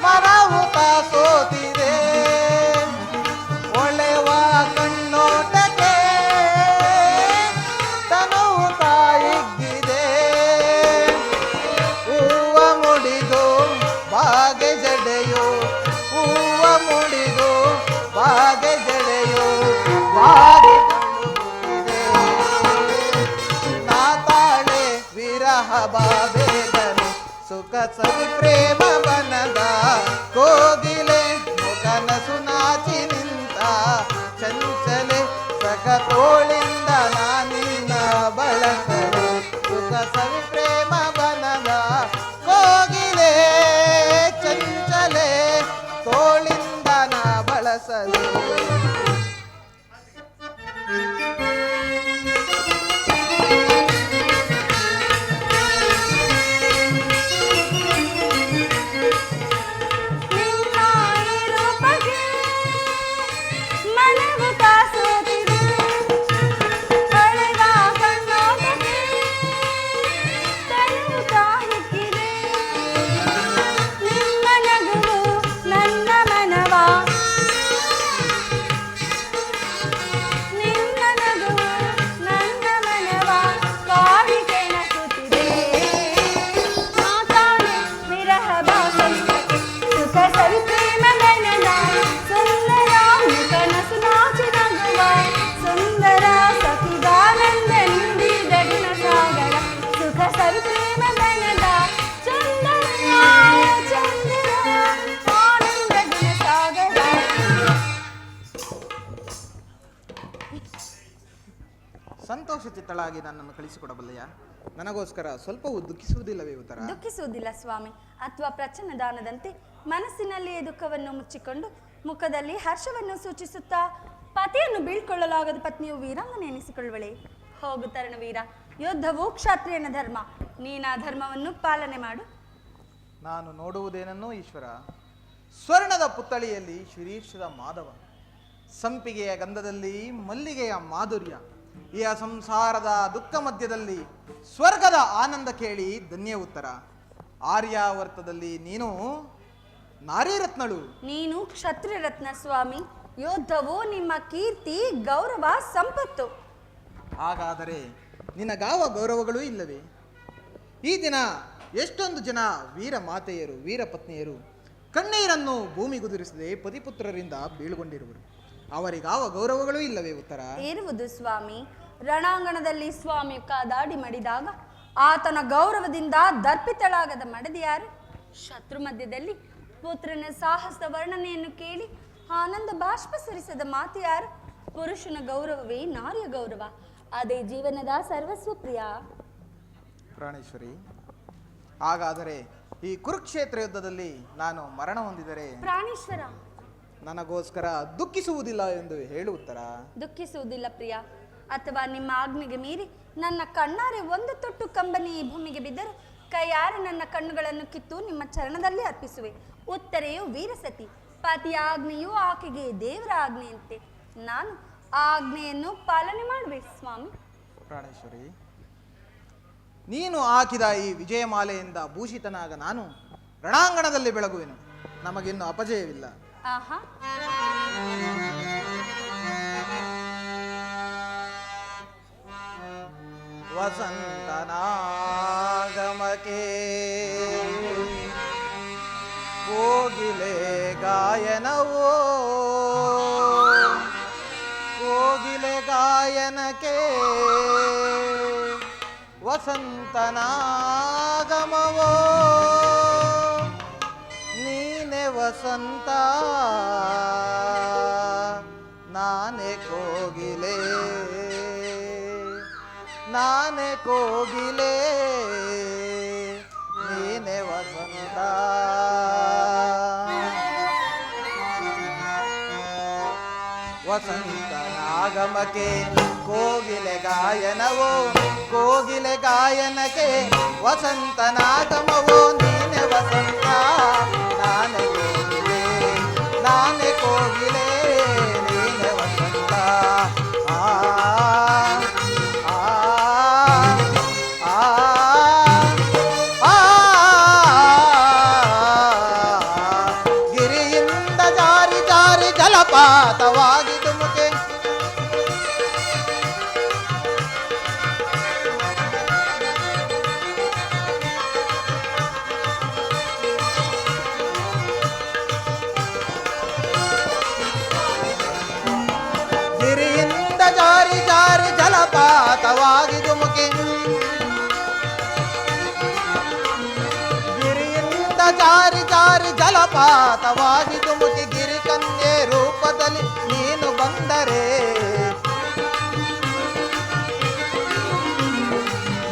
ಮನವು ತಾಸೋತಿದೆ ಒಳೆವ ಕಣ್ಣೋಟಕ್ಕೆ ತನವು ತಾಯಿದ್ದಿದೆ. ಹೂವ ಮುಡಿದು ಬಾಗೆ ಜಡೆಯು ಹೂವ ಮುಡಿದು ಬಾಗೆ ಜಡೆಯು ಬಾಗೆ ಬಳುತ್ತಿದೆ. ನಾ ತಾಳೆ ವಿರಹ ಬಾಬೇಗನೆ ಸುಖ ಸವಿ ಪ್ರೇಮ ಬನದ ಕೋಗಿಲೆ ಮುಖನ ಸುನಾಚಿ ನಿಂತ ಚಂಚಲೆ ಸಕ ತೋಳಿಂದ ನಾನಿನ್ನ ಬಳಸಲು. ಸುಖ ಸವಿ ಪ್ರೇಮ ಬನದ ಕೋಗಿಲೆ ಚಂಚಲೆ ತೋಳಿಂದ ನಾ ಬಳಸಲು. ನಿನ್ನ ಈ ರೂಪಕ್ಕೆ ಮನವು ತಾಸೋತಿದೆ ಒಳೆವ ಕಣ್ಣೋಟಕ್ಕೆ ತನವು ಉತ್ತರವನ್ನು ಕಳಿಸಿಕೊಡಬಲ್ಲೆಯಾ? ನನಗೋಸ್ಕರ ಸ್ವಲ್ಪವೂ ದುಃಖಿಸುವುದಿಲ್ಲವೇ ಉತ್ತರ? ದುಃಖಿಸುವುದಿಲ್ಲ ಸ್ವಾಮಿ. ಅಥವಾ ಪ್ರಚನ್ನದಾನದಂತೆ ಮನಸ್ಸಿನಲ್ಲಿಯೇ ದುಃಖವನ್ನು ಮುಚ್ಚಿಕೊಂಡು ಮುಖದಲ್ಲಿ ಹರ್ಷವನ್ನು ಸೂಚಿಸುತ್ತಾ ಪತಿಯನ್ನು ಬೀಳ್ಕೊಳ್ಳಲಾಗದ ಪತ್ನಿಯು ವೀರಾಂಗನೆ ಎನಿಸಿಕೊಳ್ಳುವಳೆ. ಹೋಗು ತರುಣವೀರ, ಯುದ್ಧವು ಕ್ಷತ್ರಿಯನ ಧರ್ಮ. ನೀನ ಧರ್ಮವನ್ನು ಪಾಲನೆ ಮಾಡು. ನಾನು ನೋಡುವುದೇನನ್ನೋ ಈಶ್ವರ, ಸ್ವರ್ಣದ ಪುತ್ತಳಿಯಲ್ಲಿ ಶಿರೀಷದ ಮಾಧವ, ಸಂಪಿಗೆಯ ಗಂಧದಲ್ಲಿ ಮಲ್ಲಿಗೆಯ ಮಾಧುರ್ಯ, ಈ ಸಂಸಾರದ ದುಃಖ ಮಧ್ಯದಲ್ಲಿ ಸ್ವರ್ಗದ ಆನಂದ ಕೇಳಿ ಧನ್ಯ ಉತ್ತರ. ಆರ್ಯಾವರ್ತದಲ್ಲಿ ನೀನು ನಾರಿರತ್ನಳು. ನೀನು ಕ್ಷತ್ರಿಯ ರತ್ನ ಸ್ವಾಮಿ. ಯೋಧವು ನಿಮ್ಮ ಕೀರ್ತಿ, ಗೌರವ, ಸಂಪತ್ತು. ಹಾಗಾದರೆ ನಿನಗಾವ ಗೌರವಗಳೂ ಇಲ್ಲವೇ? ಈ ದಿನ ಎಷ್ಟೊಂದು ಜನ ವೀರ ಮಾತೆಯರು, ವೀರ ಪತ್ನಿಯರು ಕಣ್ಣೀರನ್ನು ಭೂಮಿಗುದುರಿಸದೆ ಪತಿಪುತ್ರರಿಂದ ಬೀಳುಗೊಂಡಿರುವರು. ಅವರಿಗಾವ ಗೌರವಗಳೂ ಇಲ್ಲವೇ ಉತ್ತರ? ಇರುವುದು ಸ್ವಾಮಿ. ರಣಾಂಗಣದಲ್ಲಿ ಸ್ವಾಮಿಯು ಕಾದಾಡಿ ಮಡಿದಾಗ ಆತನ ಗೌರವದಿಂದ ದರ್ಪಿತಳಾಗದ ಮಡದಿ ಯಾರು? ಶತ್ರು ಮಧ್ಯದಲ್ಲಿ ಪುತ್ರನ ಸಾಹಸ ವರ್ಣನೆಯನ್ನು ಕೇಳಿ ಆನಂದ ಬಾಷ್ಪ ಸುರಿಸದ ಮಾತು ಯಾರು? ಪುರುಷನ ಗೌರವವೇ ನಾರಿಯ ಗೌರವ, ಅದೇ ಜೀವನದ ಸರ್ವಸ್ವ ಪ್ರಿಯ. ಪ್ರಾಣೇಶ್ವರಿ, ಹಾಗಾದರೆ ಈ ಕುರುಕ್ಷೇತ್ರ ಯುದ್ಧದಲ್ಲಿ ನಾನು ಮರಣ ಹೊಂದಿದರೆ ಪ್ರಾಣೇಶ್ವರ, ನನಗೋಸ್ಕರ ದುಃಖಿಸುವುದಿಲ್ಲ ಎಂದು ಹೇಳು ಉತ್ತರ? ದುಃಖಿಸುವುದಿಲ್ಲ ಪ್ರಿಯ. ಅಥವಾ ನಿಮ್ಮ ಆಜ್ಞೆಗೆ ಮೀರಿ ನನ್ನ ಕಣ್ಣಾರೆ ಒಂದು ತೊಟ್ಟು ಕಂಬನಿ ಈ ಭೂಮಿಗೆ ಬಿದ್ದರೂ ಕೈಯಾರೆ ನನ್ನ ಕಣ್ಣುಗಳನ್ನು ಕಿತ್ತು ನಿಮ್ಮ ಚರಣದಲ್ಲಿ ಅರ್ಪಿಸುವೆ. ಉತ್ತರೆಯು ವೀರಸತಿ, ಪತಿಯ ಆಜ್ಞೆಯು ಆಕೆಗೆ ದೇವರ ಆಜ್ಞೆಯಂತೆ. ನಾನು ಆ ಆಜ್ಞೆಯನ್ನು ಪಾಲನೆ ಮಾಡುವೆ ಸ್ವಾಮಿ. ಪ್ರಾಣೇಶ್ವರಿ, ನೀನು ಹಾಕಿದ ಈ ವಿಜಯಮಾಲೆಯಿಂದ ಭೂಷಿತನಾಗ ನಾನು ರಣಾಂಗಣದಲ್ಲಿ ಬೆಳಗುವೆನು. ನಮಗಿನ್ನು ಅಪಜಯವಿಲ್ಲ. ಆಹಾ, ವಸಂತನಾಗಮಕೆ ಕೋಗಿಲೆ ಗಾಯನವೋ, ಕೋಗಿಲೆ ಗಾಯನಕ್ಕೆ ವಸಂತನಾಗಮವೋ, ನೀನೆ ವಸಂತ ನಾನೇ ಕೋಗಿಲೆ, ನಾನೇ ಕೋಗಿಲೆ ನೀನೆ ವಸಂತ. ವಸಂತನಾಗಮಕ್ಕೆ ಕೋಗಿಲೆ ಗಾಯನವೋ, ಕೋಗಿಲೆ ಗಾಯನಕ್ಕೆ ವಸಂತನಾಗಮವೋ, ನೀನೆ ವಸಂತ ನಾನೇ ಕೋಗಿಲೆ, ನಾನೇ ಕೋಗಿಲೆ ನೀನೆ ವಸಂತ. ಆ ಗಿರಿಯಿಂದ ಜಾರಿ ಜಾರಿ ಜಲಪಾತವಾಗಿ ಧುಮುಕೆ, ಗಿರಿಯಿಂದ ಜಾರಿ ಜಾರಿ ಜಲಪಾತವಾಗಿ ಧುಮುಕೆ, ಗಿರಿಯಿಂದ ಜಾರಿ ಜಾರಿ ಜಲಪಾತವಾಗಿ ಧುಮುಕಿ, ಗಿರಿಕನ್ಯೆ ರೂಪದಲ್ಲಿ ನೀನು ಬಂದರೆ,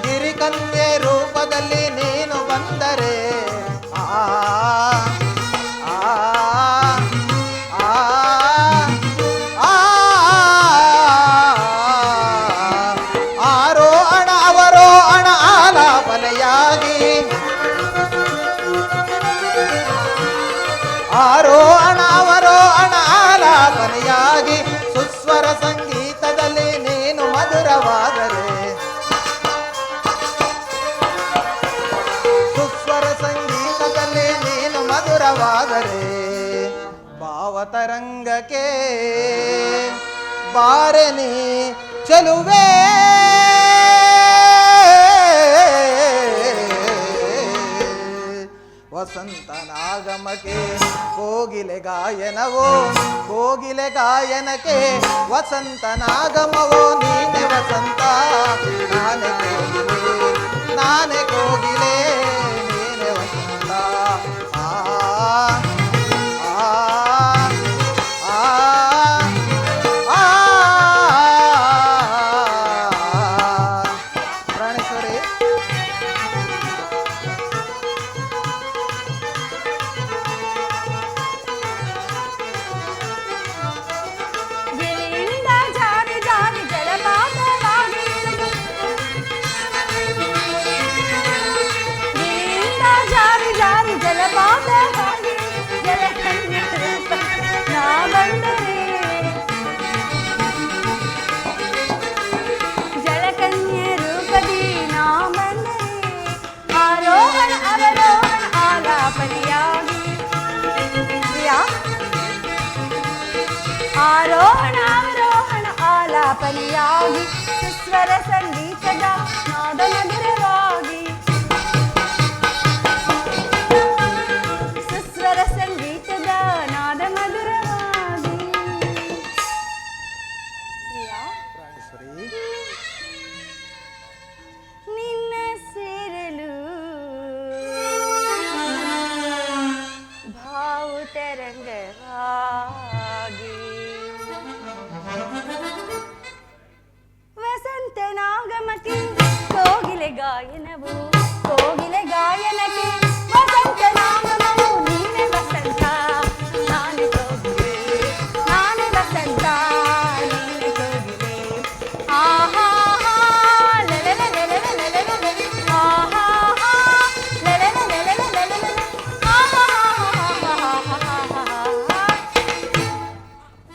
ಗಿರಿಕನ್ಯೆ ರೂಪದಲ್ಲಿ ನೀನು ಬಂದರೆ, ಆ ಆ ಆರೋಹಣ ಅವರೋಹಣ ಆಲಾಪನೆಯಾಗಿ, ಆರೋಹಣ ಅವರೋಹಣ ಆಲಾಪನೆಯಾಗಿ, ಸುಸ್ವರ ಸಂಗೀತದಲ್ಲಿ ನೀನು ಮಧುರವಾದರೆ, ಸುಸ್ವರ ಸಂಗೀತದಲ್ಲಿ ನೀನು ಮಧುರವಾದರೆ, ಭಾವತರಂಗಕ್ಕೆ ಬಾರೆನಿ ಚೆಲುವೆ, ವಸಂತನಾಗಮಕ್ಕೆ ಕೋಗಿಲೆ ಗಾಯನವೋ, ಕೋಗಿಲೆ ಗಾಯನಕ್ಕೆ ವಸಂತನಾಗಮವೋ, ನೀನೆ ವಸಂತ ನಾನೇ ಕೋಗಿಲೆ, ನಾನೇ ಕೋಗಿಲೆ ನೀನೆ ವಸಂತ. ಆ ಆ ಆ ಆ ಜಲಪಾತ ಹಾಗೆ ಜಲಕನ್ಯೆ ರೂಪ ನಾ ಬಂದರೆ ಜಲಕನ್ಯೆ ರೂಪದಿ ನಾ ಬಂದರೆ ಆರೋಹಣ ಅವರೋಹಣ ಆಲಾಪನೆಯಾಗಿ ಪ್ರಿಯಾ ಆರೋಹಣ ಅವರೋಹಣ ಆಲಾಪನೆಯಾಗಿ ಸುಸ್ವರ ಸಂಗೀತದ ನಾದ ಮಧುರ